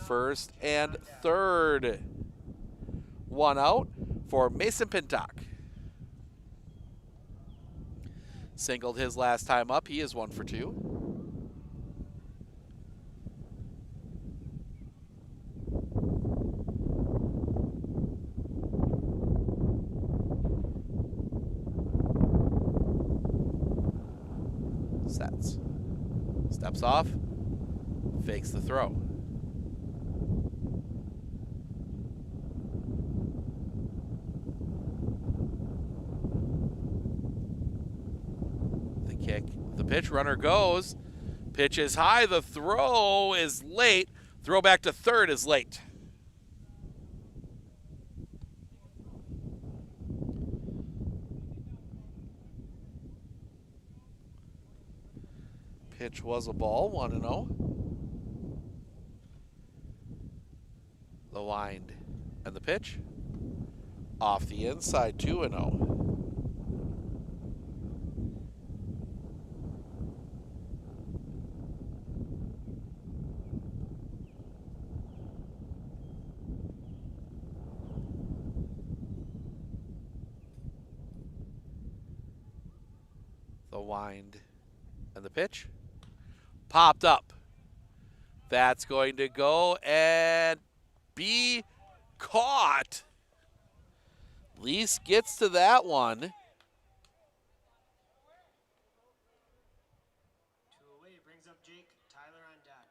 First and third. One out for Mason Pintock. Singled his last time up. He is 1 for 2. Steps off. Fakes the throw. The kick. The pitch. Runner goes. Pitch is high. The throw is late. Throw back to third is late. Pitch was a ball, 1-0. The wind and the pitch. Off the inside, 2-0. The wind and the pitch. Popped up. That's going to go and be caught. Lease gets to that one. 2 away brings up Jake. Tyler on deck.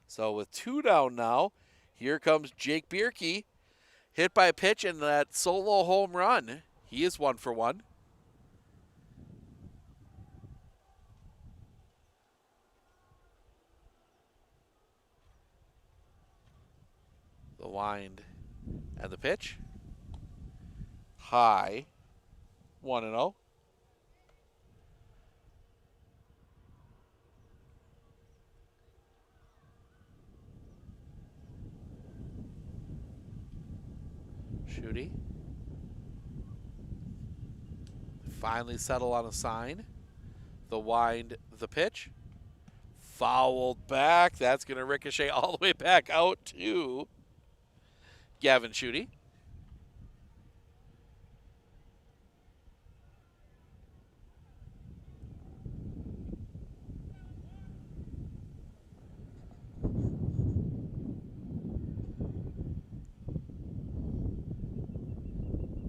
So with 2 down now, here comes Jake Bierke. Hit by a pitch and that solo home run. He is 1 for 1. The wind and the pitch. High. 1-0. Shooty. Finally settle on a sign. The wind, the pitch. Fouled back. That's going to ricochet all the way back out to Gavin Shooty.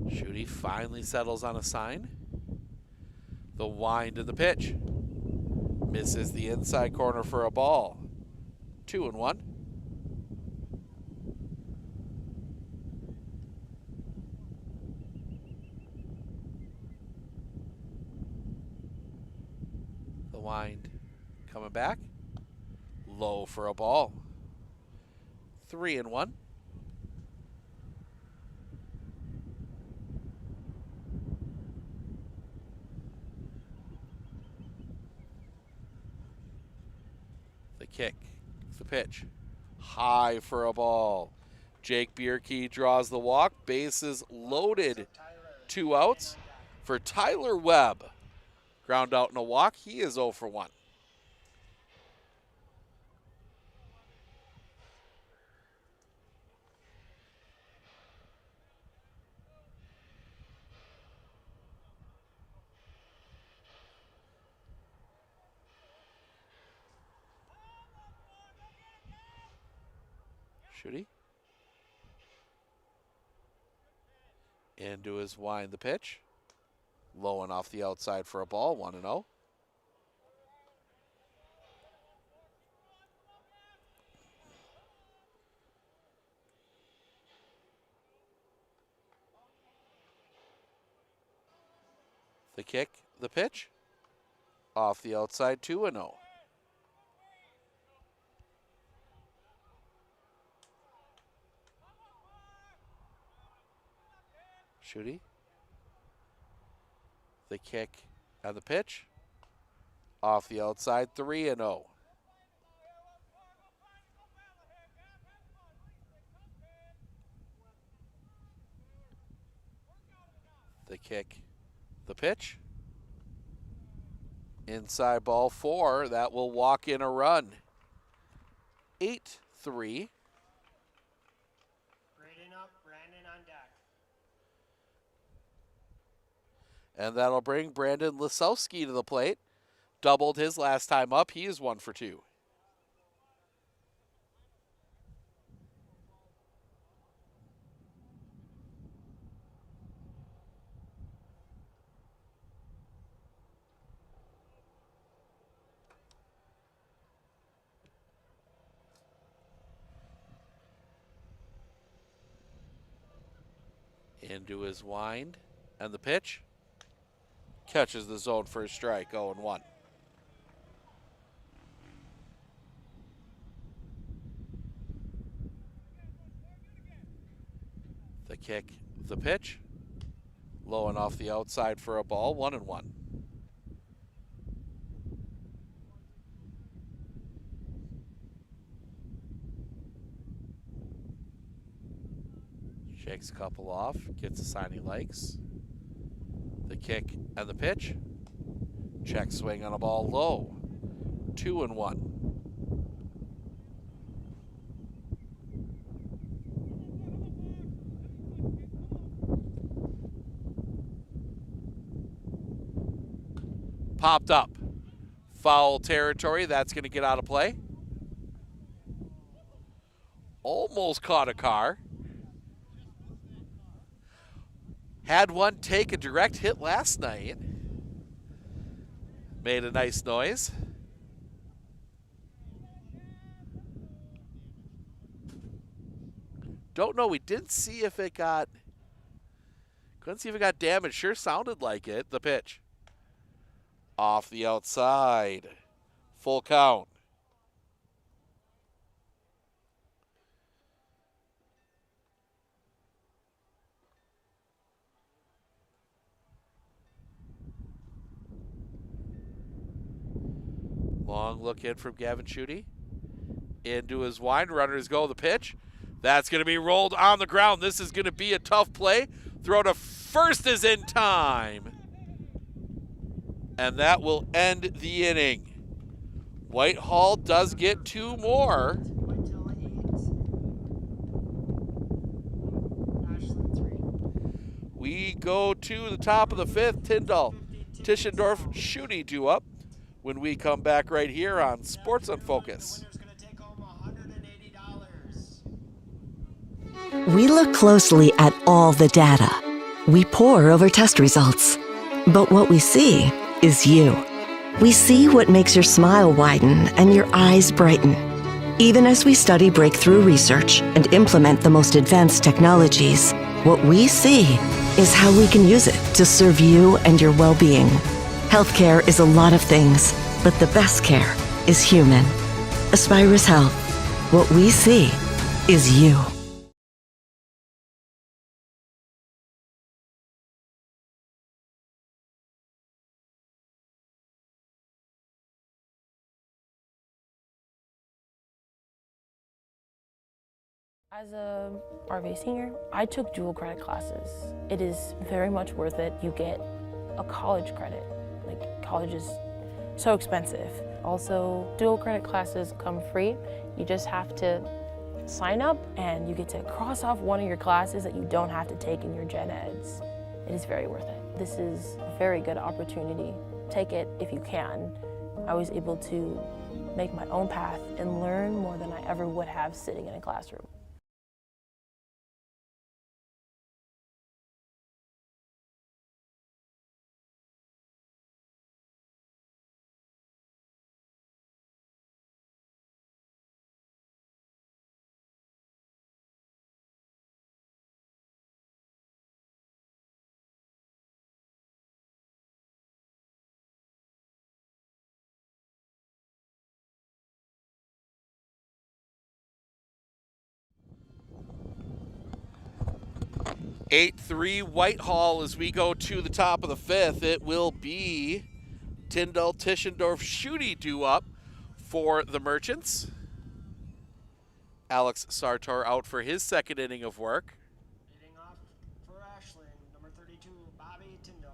Shooty finally settles on a sign. The wind of the pitch. Misses the inside corner for a ball. 2-1. The wind coming back. Low for a ball. 3-1. The kick, the pitch, high for a ball. Jake Bierke draws the walk. Bases loaded. 2 outs for Tyler Webb. Ground out in a walk. He is 0 for 1. Shooty. Into his wind the pitch. Low and off the outside for a ball, 1-0. The kick, the pitch. Off the outside, 2-0. Shooty. The kick and the pitch. Off the outside, 3-0. The kick, the pitch. Inside ball 4. That will walk in a run. 8-3. Grading up, Brandon on deck. And that'll bring Brandon Lisowski to the plate. Doubled his last time up. He is 1 for 2. Into his wind. And the pitch. Catches the zone for a strike, 0-1. The kick, the pitch. Low and off the outside for a ball, 1-1. Shakes a couple off, gets a sign he likes. The kick and the pitch. Check swing on a ball low, 2-1. Popped up. Foul territory. That's going to get out of play. Almost caught a car. Had one take a direct hit last night. Made a nice noise. Don't know. We didn't see if it got... Couldn't see if it got damaged. Sure sounded like it. The pitch. Off the outside. Full count. Long look in from Gavin Schutte. Into his wind. Runners go. The pitch. That's going to be rolled on the ground. This is going to be a tough play. Throw to first is in time. And that will end the inning. Whitehall does get two more. Whitehall 8. Ashland 3. We go to the top of the fifth. Tyndall, Tischendorf, Schutte due up when we come back right here on Sports on Focus. The winner's going to take home $180. We look closely at all the data. We pore over test results. But what we see is you. We see what makes your smile widen and your eyes brighten. Even as we study breakthrough research and implement the most advanced technologies, what we see is how we can use it to serve you and your well-being. Healthcare is a lot of things, but the best care is human. Aspirus Health. What we see is you. As a RV senior, I took dual credit classes. It is very much worth it. You get a college credit. Like, college is so expensive. Also, dual credit classes come free. You just have to sign up and you get to cross off one of your classes that you don't have to take in your gen eds. It is very worth it. This is a very good opportunity. Take it if you can. I was able to make my own path and learn more than I ever would have sitting in a classroom. Eight 3 Whitehall as we go to the top of the fifth. It will be Tyndall, Tischendorf, Schutte due up for the Merchants. Alex Sartor out for his second inning of work. Leading off for Ashland, number 32, Bobby Tyndall.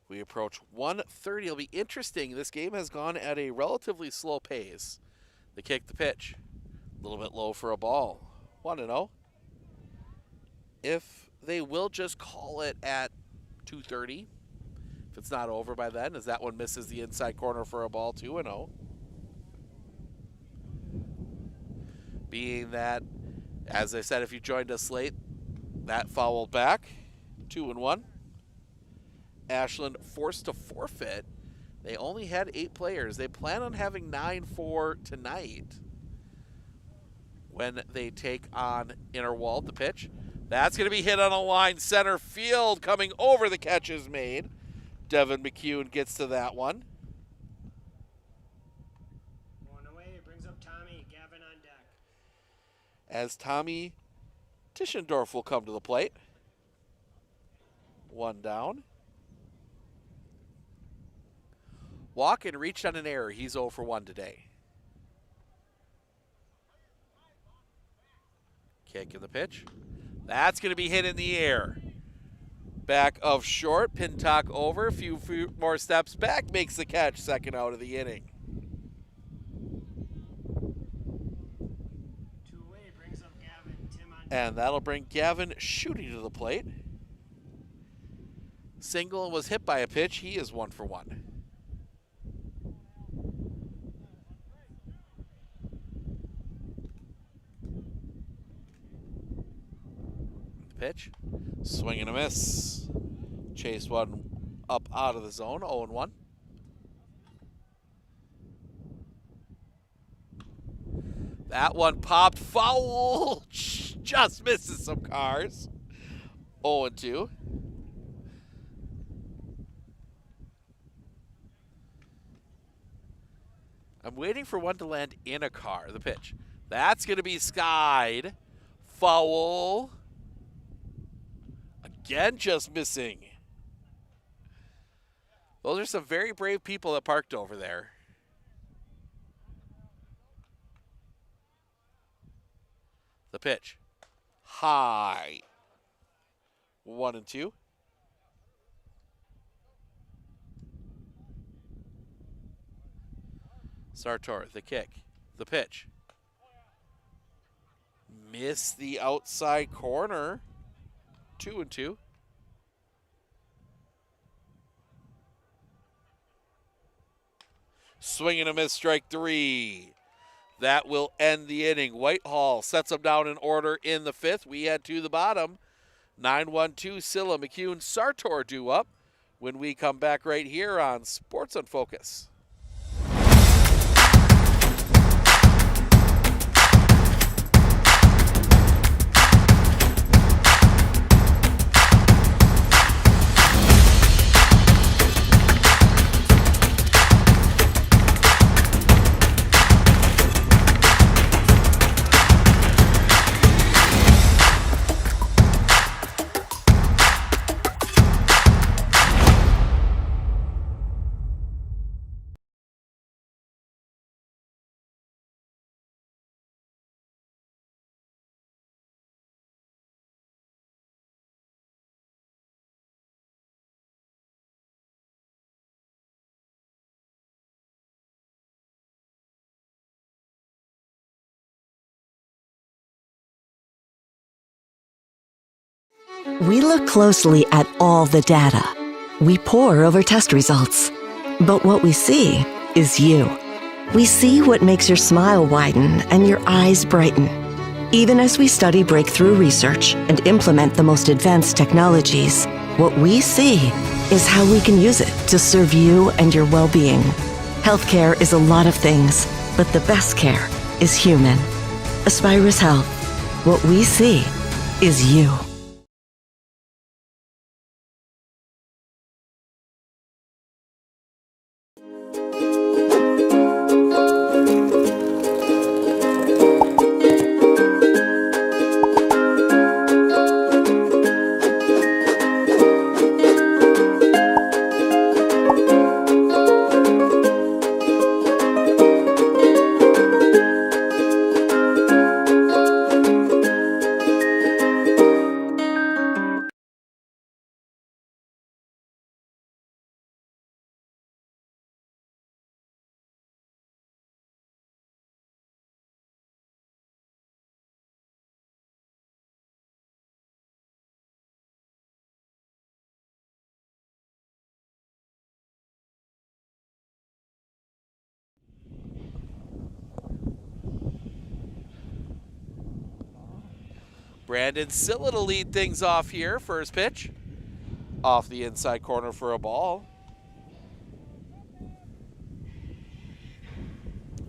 We approach 1:30. It'll be interesting. This game has gone at a relatively slow pace. The kick, the pitch. A little bit low for a ball. 1-0. If they will just call it at 2:30, if it's not over by then, as that one misses the inside corner for a ball, 2-0. Being that, as I said, if you joined us late, that fouled back, 2-1. Ashland forced to forfeit They only had 8 players. They plan on having 9 for tonight when they take on Interwald. The pitch. That's going to be hit on a line center field. Coming over, the catch is made. Devin McCune gets to that one. One away, brings up Tommy. Gavin on deck. As Tommy Tischendorf will come to the plate. 1 down. Walken reached on an error. He's 0 for 1 today. Kick in the pitch. That's going to be hit in the air. Back of short. Pintock over. A few more steps back. Makes the catch. Second out of the inning. 2 away, brings up Gavin. Tim on deck. And that'll bring Gavin shooting to the plate. Single and was hit by a pitch. He is 1 for 1. Pitch. Swing and a miss. Chase one up out of the zone. 0-1. That one popped foul. Just misses some cars. 0-2. I'm waiting for one to land in a car. The pitch. That's going to be skied. Foul. Again, just missing. Those are some very brave people that parked over there. The pitch. High. 1-2. Sartor, the kick. The pitch. Miss the outside corner. 2-2. Swing and a miss, strike 3. That will end the inning. Whitehall sets them down in order in the 5th. We head to the bottom. 9-1-2, Silla, McCune, Sartor due up when we come back right here on Sports on Focus. We look closely at all the data. We pore over test results. But what we see is you. We see what makes your smile widen and your eyes brighten. Even as we study breakthrough research and implement the most advanced technologies, what we see is how we can use it to serve you and your well-being. Healthcare is a lot of things, but the best care is human. Aspirus Health. What we see is you. Brandon Silla to lead things off here. First pitch. Off the inside corner for a ball.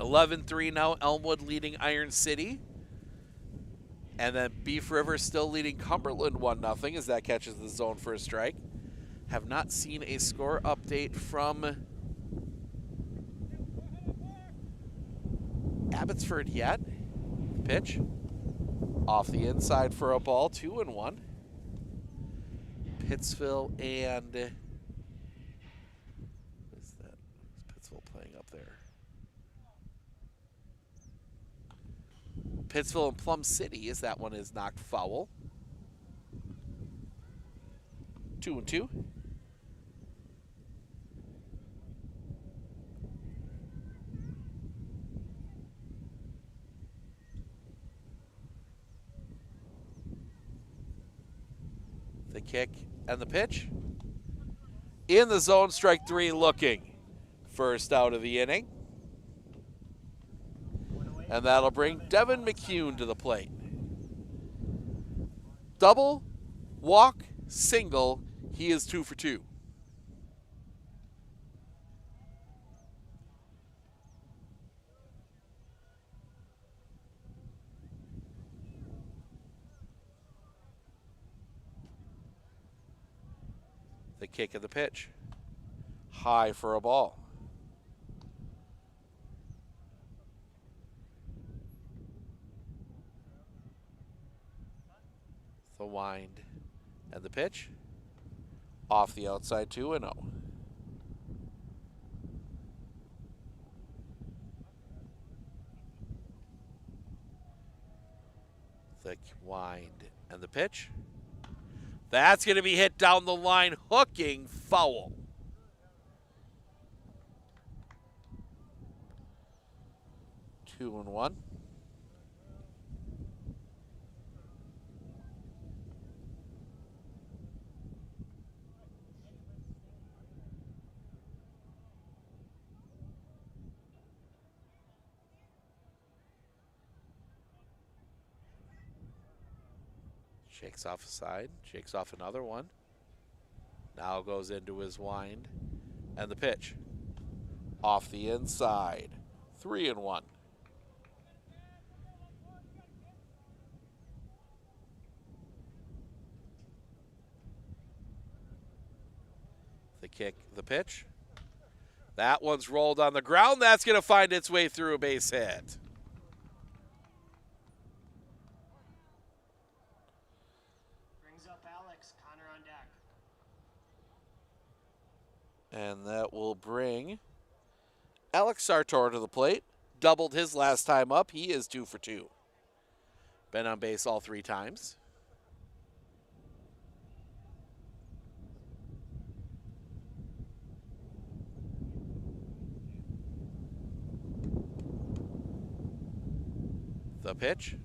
11-3 now, Elmwood leading Iron City. And then Beef River still leading Cumberland 1-0 as that catches the zone for a strike. Have not seen a score update from Abbotsford yet. Pitch off the inside for a ball, 2-1. Pittsville and what is that? Who's Pittsville playing up there? Pittsville and Plum City, as that one is knocked foul. 2-2. The kick and the pitch. In the zone, strike 3 looking. First out of the inning. And that'll bring Devin McCune to the plate. Double, walk, single. He is 2 for 2. The kick of the pitch. High for a ball. The wind and the pitch. Off the outside, 2-0. The wind and the pitch. That's going to be hit down the line, hooking, foul. 2-1. Shakes off a side, shakes off another one. Now goes into his wind and the pitch. Off the inside, 3-1. The kick, the pitch. That one's rolled on the ground. That's going to find its way through a base hit. And that will bring Alex Sartor to the plate. Doubled his last time up. He is 2 for 2. Been on base all 3 times. The pitch.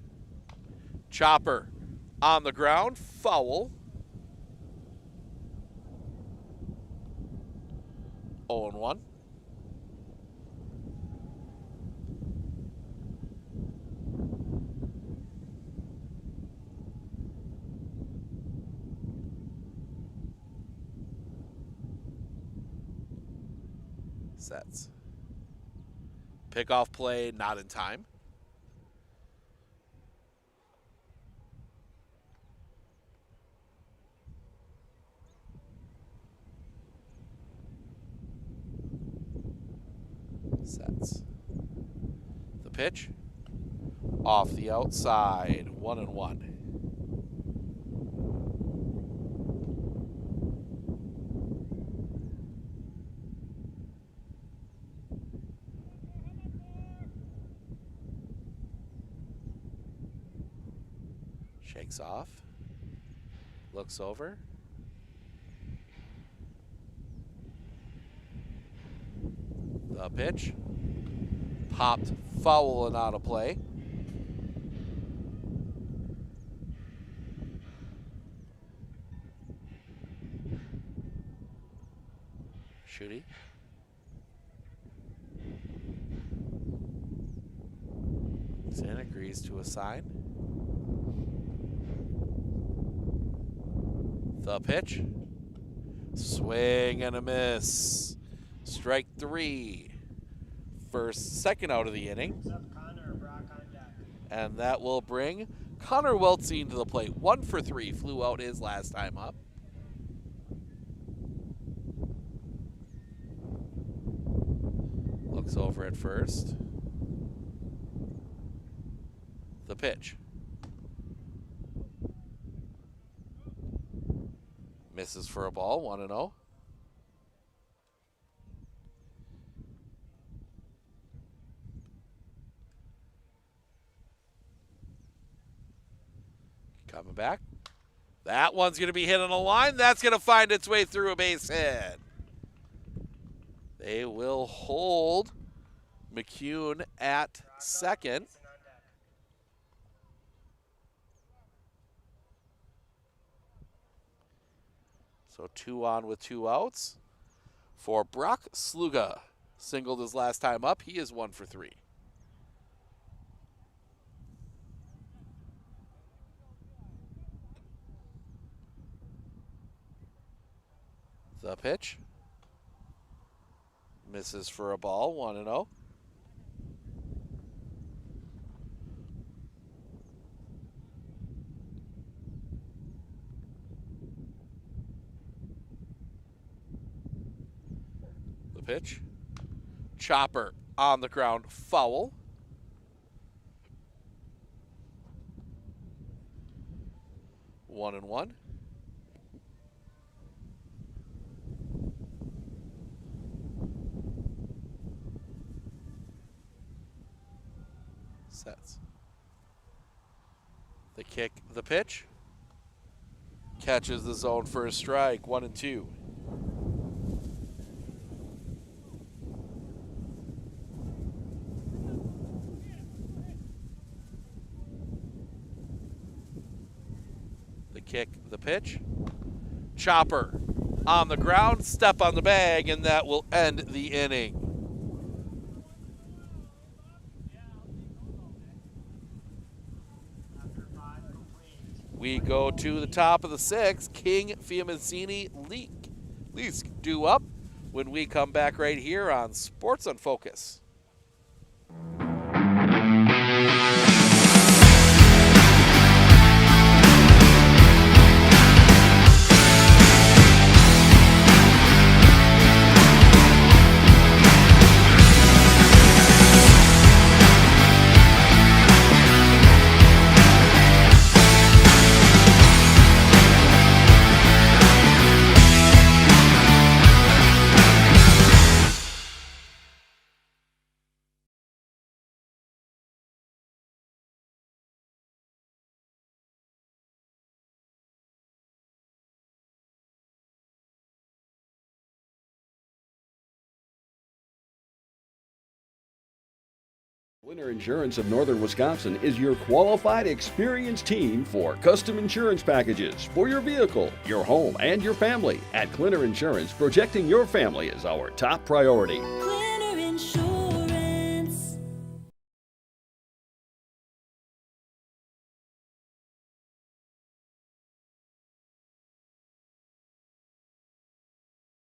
Chopper on the ground. Foul. 0-1. Sets. Pickoff play, not in time. Sets. The pitch. Off the outside. 1-1. Shakes off. Looks over. The pitch. Popped foul and out of play. Shooty. Zin agrees to a sign. The pitch. Swing and a miss. Strike 3. first, second out of the inning. Brings up Connor Brock on deck. And that will bring Connor Weltzine to the plate. 1 for 3, flew out his last time up. Looks over at first. The pitch. Misses for a ball, 1-0. Coming back. That one's going to be hit on a line. That's going to find its way through a base hit. They will hold McCune at second. So 2 on with 2 outs for Brock Sluga. Singled his last time up. He is 1 for 3. The pitch. Misses for a ball, 1-0. The pitch. Chopper on the ground, foul. One and one. Sets. The kick, the pitch. Catches the zone for a strike, 1-2. The kick, the pitch. Chopper on the ground, step on the bag, and that will end the inning. We go to the top of the 6th. King, Fiamancini, Leask due up when we come back right here on Sports on Focus. Winter Insurance of Northern Wisconsin is your qualified, experienced team for custom insurance packages for your vehicle, your home, and your family. At Clinner Insurance, protecting your family is our top priority. Clinner Insurance.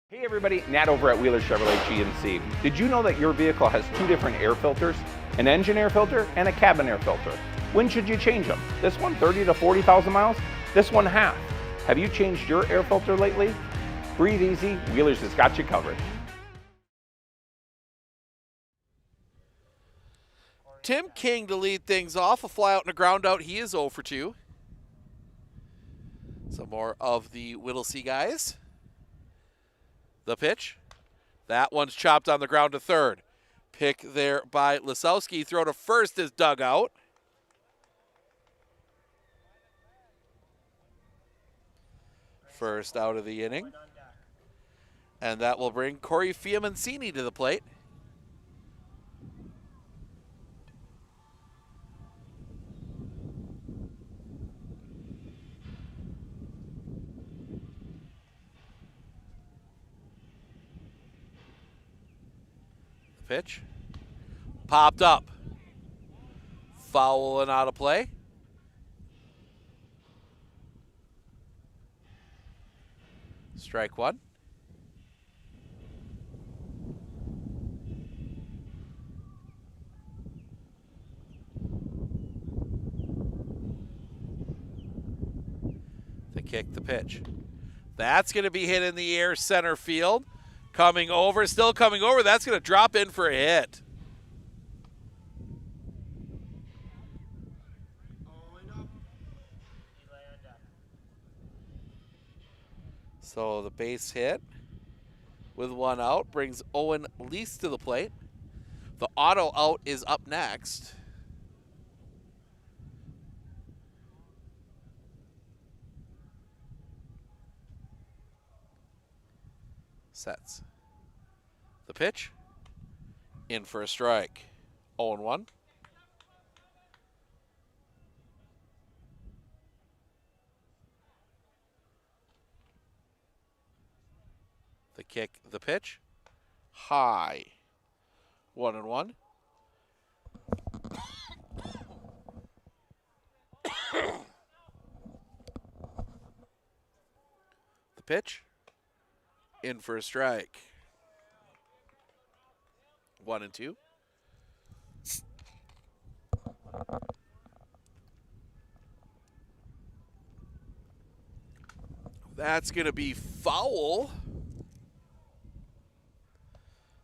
Hey everybody, Nat over at Wheeler Chevrolet GMC. Did you know that your vehicle has 2 different air filters? An engine air filter and a cabin air filter. When should you change them? This one 30 to 40,000 miles? This one half. Have you changed your air filter lately? Breathe easy, Wheeler's has got you covered. Tim King to lead things off. A fly out and a ground out. He is 0 for 2. Some more of the Whittlesey guys. The pitch. That one's chopped on the ground to third. Pick there by Lisowski. Throw to first is dug out. First out of the inning. And that will bring Corey Fiamancini to the plate. Pitch. Popped up. Foul and out of play. Strike one. kick, the pitch. That's going to be hit in the air center field. Coming over, still coming over. That's going to drop in for a hit. So the base hit with one out brings Owen Lease to the plate. The auto out is up next. Sets. The pitch. In for a strike. 0-1. The kick, the pitch. High. 1-1. The pitch. In for a strike. 1-2. That's going to be foul.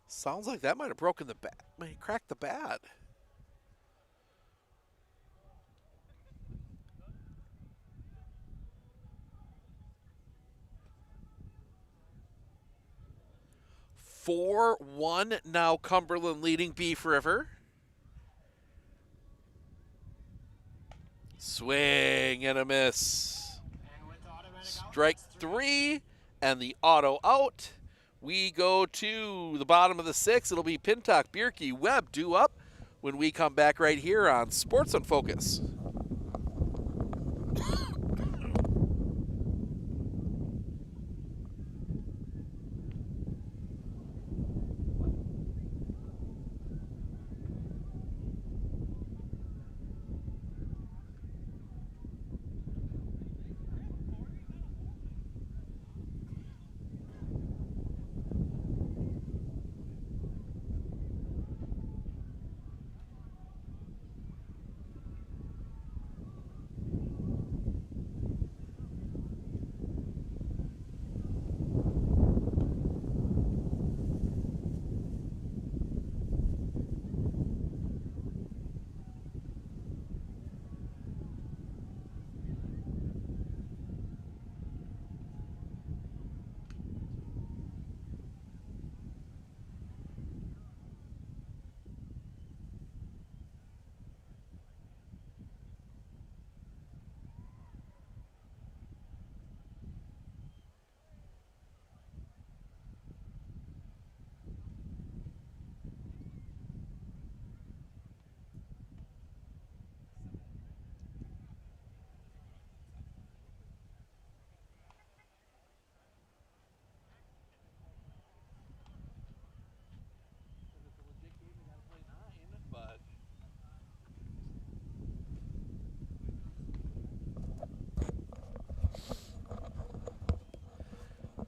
Sounds like that might have broken the bat. Might have cracked the bat. (4-1) now Cumberland leading Beef River. Swing and a miss. Strike 3 and the auto out. We go to the bottom of the 6th. It'll be Pintock, Bierke, Webb due up when we come back right here on Sports on Focus.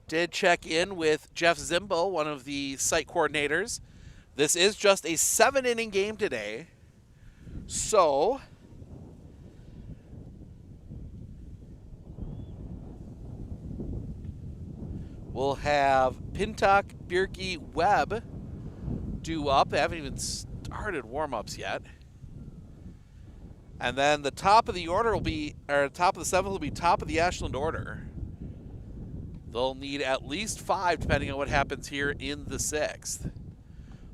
Did check in with Jeff Zimbo, one of the site coordinators. This is just a 7-inning game today. So we'll have Pintock, Bierke, Webb due up. They haven't even started warm-ups yet. And then the top of the order will be, or top of the 7th will be top of the Ashland order. They'll need at least 5 depending on what happens here in the 6th.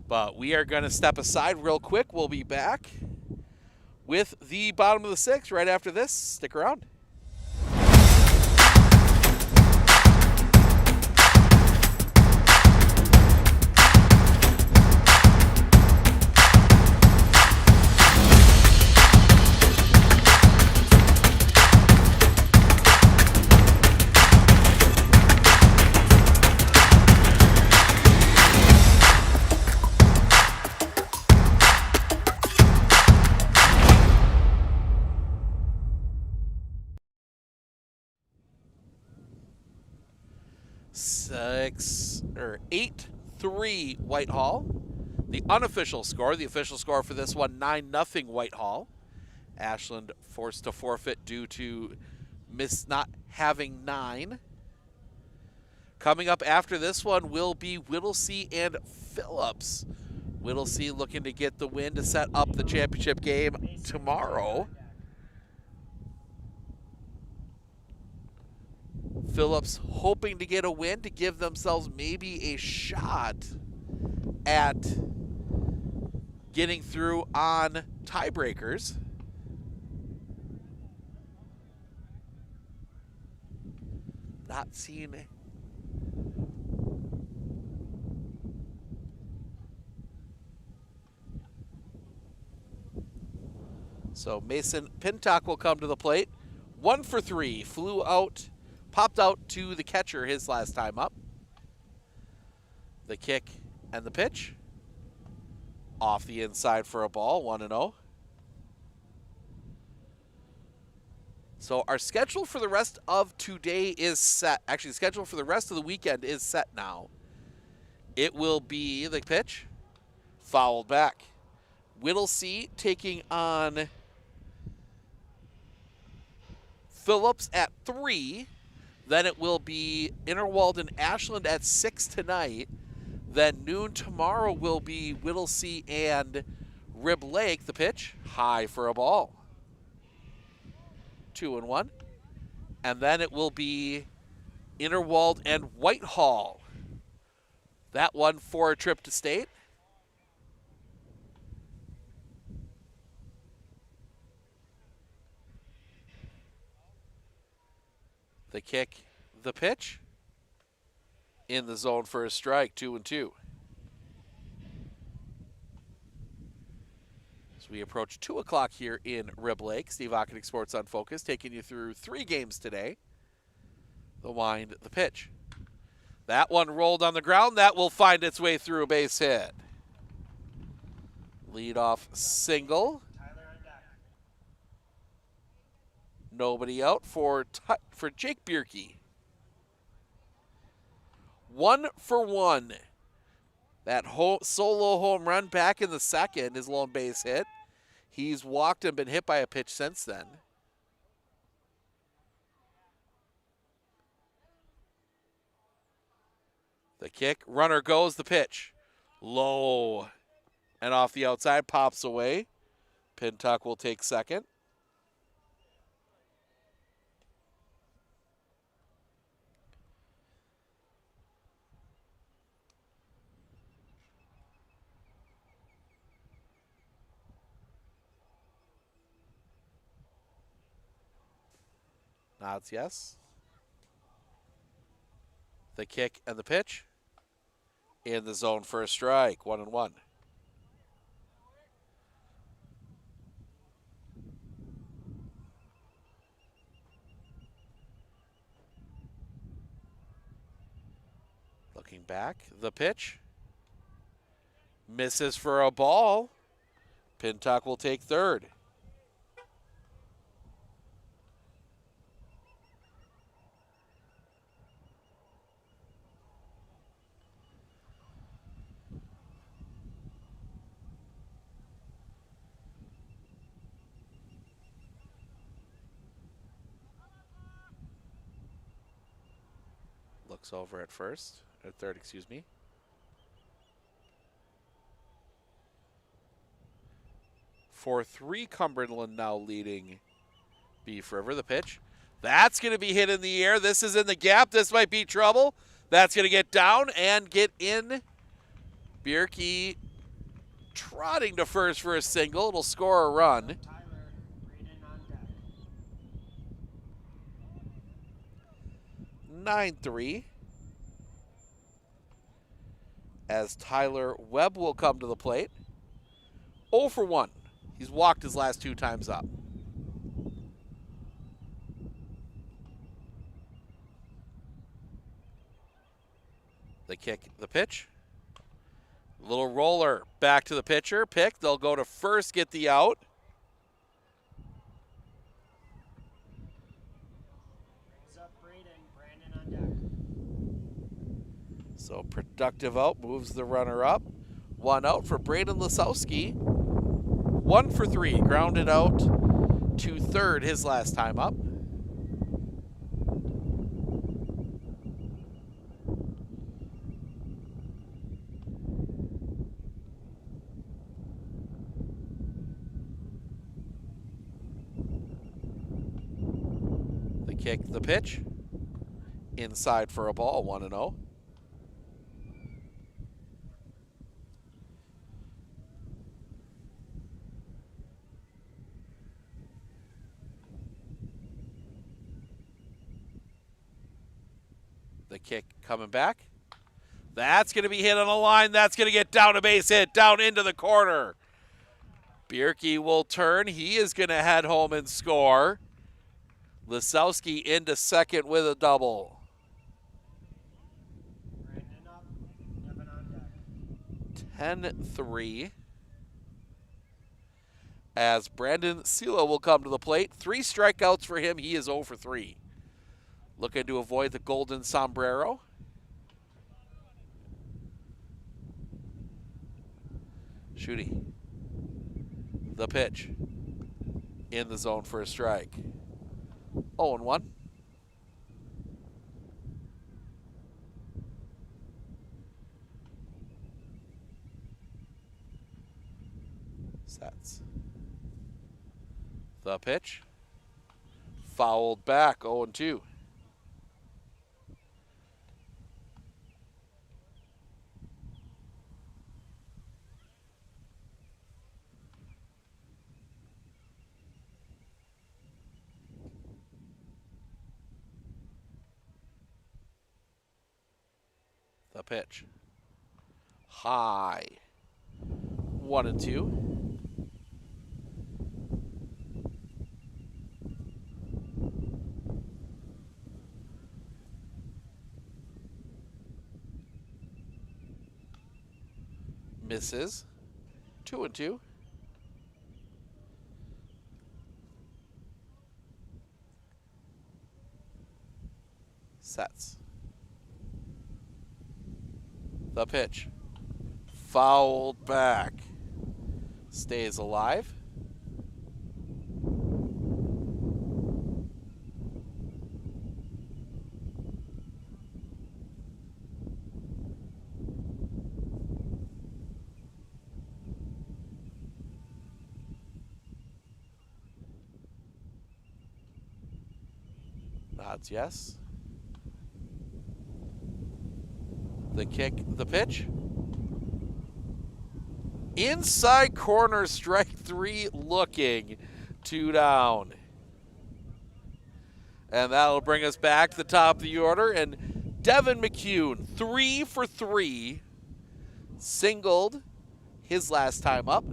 But we are going to step aside real quick. We'll be back with the bottom of the 6th right after this. Stick around. Six or 8-3 Whitehall. The unofficial score, the official score for this one, 9-0 Whitehall. Ashland forced to forfeit due to not having 9. Coming up after this one will be Whittlesey and Phillips. Whittlesey looking to get the win to set up the championship game tomorrow. Phillips hoping to get a win to give themselves maybe a shot at getting through on tiebreakers. Not seeing it. So Mason Pintock will come to the plate. 1 for 3. Flew out, popped out to the catcher his last time up. The kick and the pitch. Off the inside for a ball, 1-0. So our schedule for the rest of today is set. Actually, the schedule for the rest of the weekend is set now. It will be the pitch, fouled back. Whittlesey taking on Phillips at 3. Then it will be Interwald and Ashland at 6 tonight. Then noon tomorrow will be Whittlesey and Rib Lake. The pitch, high for a ball. 2-1. And then it will be Interwald and Whitehall. That one for a trip to state. The kick, the pitch. In the zone for a strike, 2-2. As we approach 2 o'clock here in Rib Lake, Steve Ockenick Sports on Focus, taking you through 3 games today. The wind, the pitch. That one rolled on the ground. That will find its way through a base hit. Leadoff single. Nobody out for Jake Bierke. 1 for 1. That solo home run back in the second, his lone base hit. He's walked and been hit by a pitch since then. The kick, runner goes, the pitch. Low and off the outside, pops away. Pintock will take second. Nods yes. The kick and the pitch. In the zone for a strike, 1-1. Looking back, the pitch. Misses for a ball. Pintock will take third. Looks over at third, excuse me. For 3, Cumberland now leading Beef River. The pitch. That's going to be hit in the air. This is in the gap. This might be trouble. That's going to get down and get in. Bierke trotting to first for a single. It'll score a run. 9-3. As Tyler Webb will come to the plate. 0 for 1. He's walked his last 2 times up. The kick, the pitch. Little roller back to the pitcher. Pick. They'll go to first, get the out. So productive out, moves the runner up. 1 out for Braden Lasowski. 1 for 3, grounded out to third his last time up. kick, the pitch. Inside for a ball, 1-0. The kick coming back. That's going to be hit on the line. That's going to get down a base hit, down into the corner. Bierke will turn. He is going to head home and score. Lisowski into second with a double. Brandon up, Devin on deck. 10-3. As Brandon Silo will come to the plate. 3 strikeouts for him. He is 0 for 3. Looking to avoid the golden sombrero. Shooty. The pitch. In the zone for a strike. 0-1. Sets. The pitch. Fouled back, 0-2. The pitch. High. 1-2. Misses. 2-2. Sets. The pitch. Fouled back. Stays alive. Nods yes. The kick, the pitch. Inside corner, strike 3 looking. 2 down. And that'll bring us back to the top of the order. And Devin McCune, 3 for 3. Singled his last time up.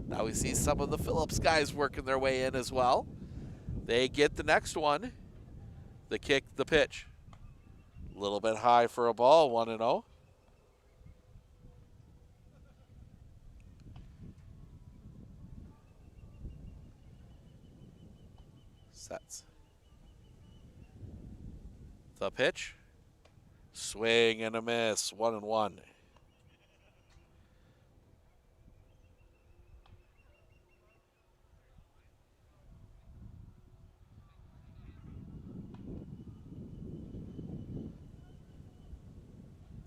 Now we see some of the Phillips guys working their way in as well. They get the next one. The kick, the pitch. A little bit high for a ball, 1-0. Sets. The pitch. Swing and a miss, 1-1.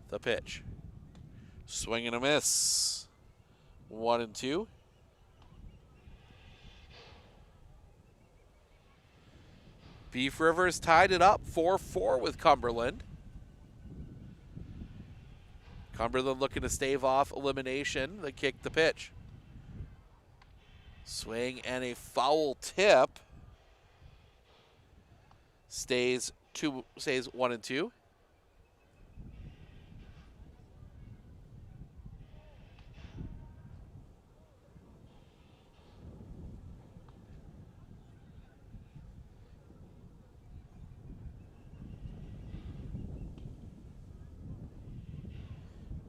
The pitch. Swing and a miss. 1-2. Beef Rivers tied it up 4-4 with Cumberland. Cumberland looking to stave off elimination. They kick the pitch. Swing and a foul tip. Stays 1-2.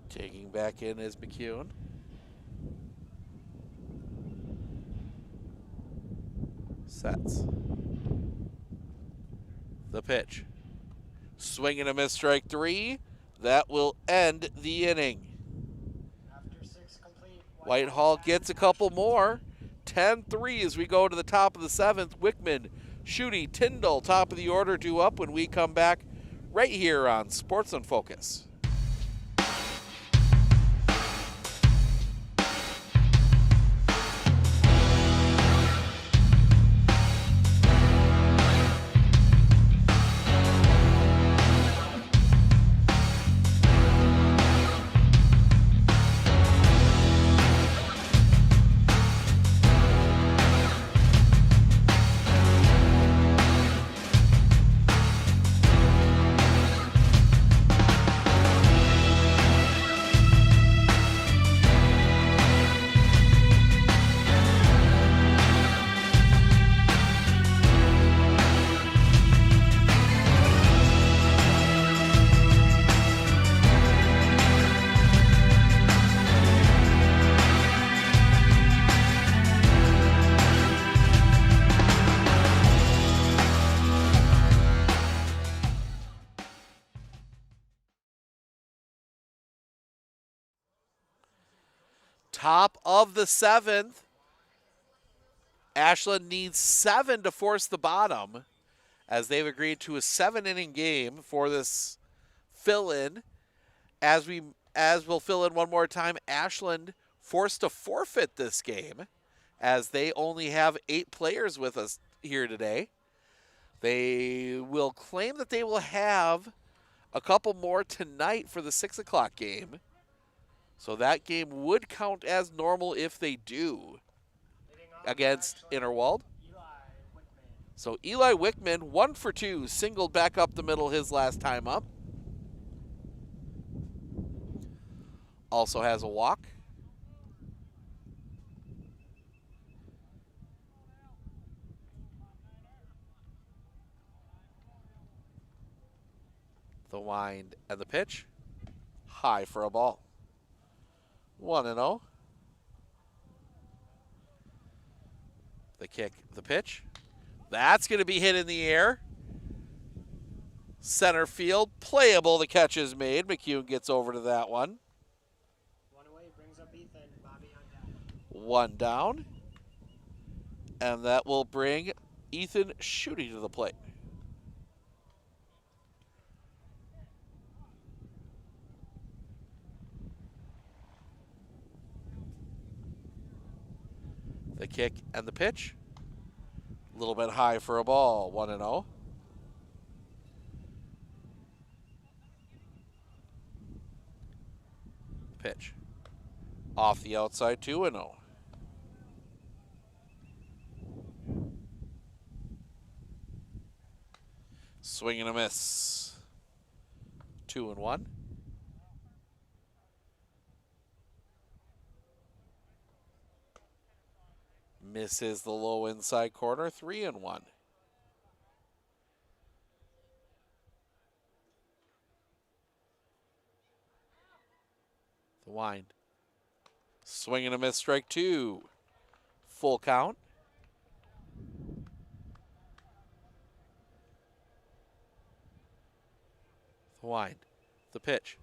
Taking back in is McCune. Sets. The pitch. Swing and a miss, strike 3. That will end the inning. After 6 complete, Whitehall gets a couple more. 10-3 as we go to the top of the 7th. Wickman, Shooty, Tyndall, top of the order, due up when we come back right here on Sports on Focus. Top of the 7th. Ashland needs 7 to force the bottom, as they've agreed to a 7-inning game for this fill-in. As we'll fill in one more time, Ashland forced to forfeit this game, as they only have 8 players with us here today. They will claim that they will have a couple more tonight for the 6 o'clock game. So that game would count as normal if they do against Interwald. So Eli Wickman, 1 for 2, singled back up the middle his last time up. Also has a walk. The wind and the pitch. High for a ball. 1-0. The kick, the pitch. That's going to be hit in the air. Center field, playable. The catch is made. McCune gets over to that one. One away, brings up Ethan. Bobby on deck. 1 down. And that will bring Ethan Schutte to the plate. The kick and the pitch. A little bit high for a ball. 1-0. Pitch. Off the outside, 2-0. Swing and a miss. 2-1. Misses the low inside corner, 3-1. The wind. Swing and a miss, strike 2. Full count. The wind. The pitch.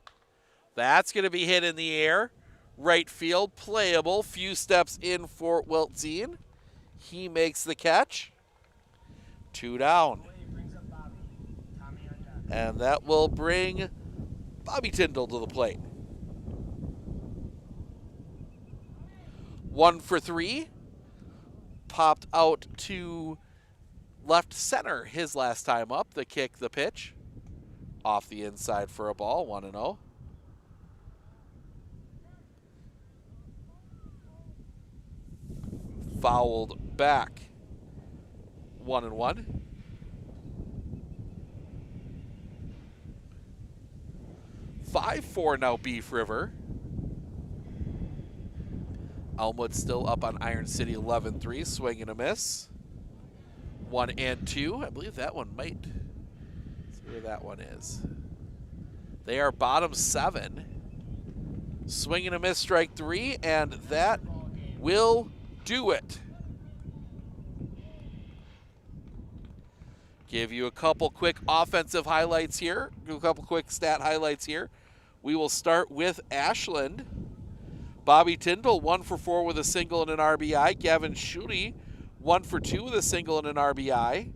That's going to be hit in the air. Right field, playable. Few steps in for Wiltzine. He makes the catch. 2 down. And that will bring Bobby Tyndall to the plate. 1 for 3. Popped out to left center his last time up. The kick, the pitch. Off the inside for a ball, 1-0. Fouled back, 1-1. Five, 4 now Beef River. Elmwood still up on Iron City 11-3, swing and a miss. 1 and 2. I believe that one might. Let's see where that one is. They are bottom 7. Swing and a miss, strike 3, and that will do it. Give you a couple quick offensive highlights here. Do a couple quick stat highlights here. We will start with Ashland. Bobby Tyndall, 1 for 4 with a single and an RBI. Gavin Schutte, 1 for 2 with a single and an RBI.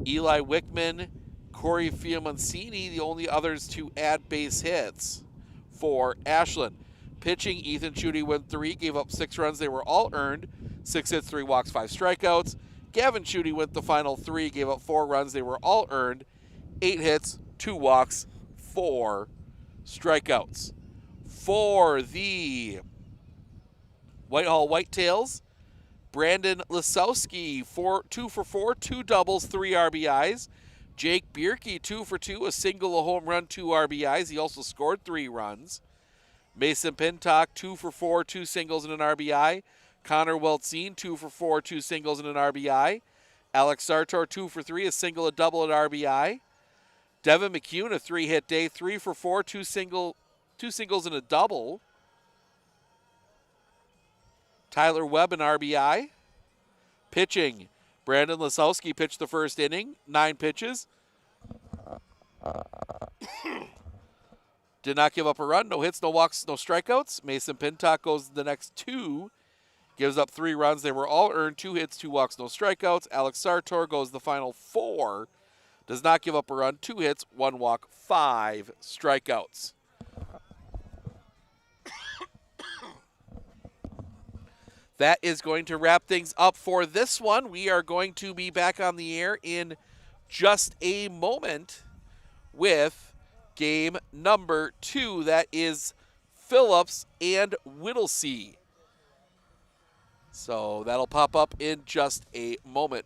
Eli Wickman, Corey Fiamoncini, the only others to add base hits for Ashland. Pitching, Ethan Schutte went 3, gave up 6 runs. They were all earned. 6 hits, 3 walks, 5 strikeouts. Gavin Schutte went the final 3, gave up 4 runs. They were all earned. 8 hits, 2 walks, 4 strikeouts. For the Whitehall Whitetails, Brandon Lisowski, 2 for 4, 2 doubles, 3 RBIs. Jake Bierke, 2 for 2, a single, a home run, 2 RBIs. He also scored 3 runs. Mason Pintock, 2 for 4, 2 singles and an RBI. Connor Weltzine, 2 for 4, 2 singles and an RBI. Alex Sartor, 2 for 3, a single, a double, an RBI. Devin McCune, a 3-hit day, 3 for 4, 2 singles and a double. Tyler Webb, an RBI. Pitching, Brandon Lisowski pitched the first inning, 9 pitches. Did not give up a run. No hits, no walks, no strikeouts. Mason Pintock goes the next 2. Gives up 3 runs. They were all earned. 2 hits, 2 walks, no strikeouts. Alex Sartor goes the final 4. Does not give up a run. 2 hits, 1 walk, 5 strikeouts. That is going to wrap things up for this one. We are going to be back on the air in just a moment with game number 2. That is Phillips and Whittlesey. So that'll pop up in just a moment.